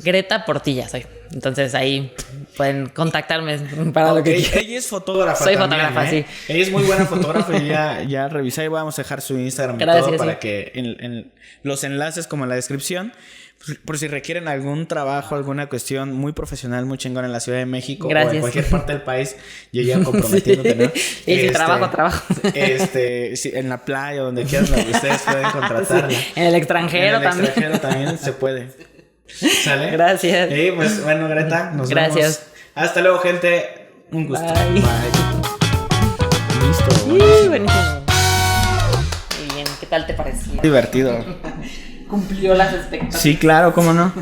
Greta Portilla soy. Entonces ahí pueden contactarme para lo que quieran. Ella es fotógrafa. Soy también, fotógrafa, sí. Ella es muy buena fotógrafa y ya revisé y vamos a dejar su Instagram y Gracias, todo para sí. que en los enlaces como en la descripción, por si requieren algún trabajo, alguna cuestión muy profesional, muy chingón en la Ciudad de México. Gracias. O en cualquier parte del país, yo ya comprometiéndote, ¿no? Y si trabajo. Sí, en la playa, donde quieran, ustedes pueden contratarla. Sí. En el extranjero también. En el extranjero también se puede. ¿Sale? Gracias. Y pues bueno, Greta, nos Gracias. vemos. Hasta luego, gente. Un gusto. Bye. Listo. Buenísimo. Muy bien, ¿qué tal te pareció? Divertido. Cumplió las expectativas. Sí, claro, cómo no.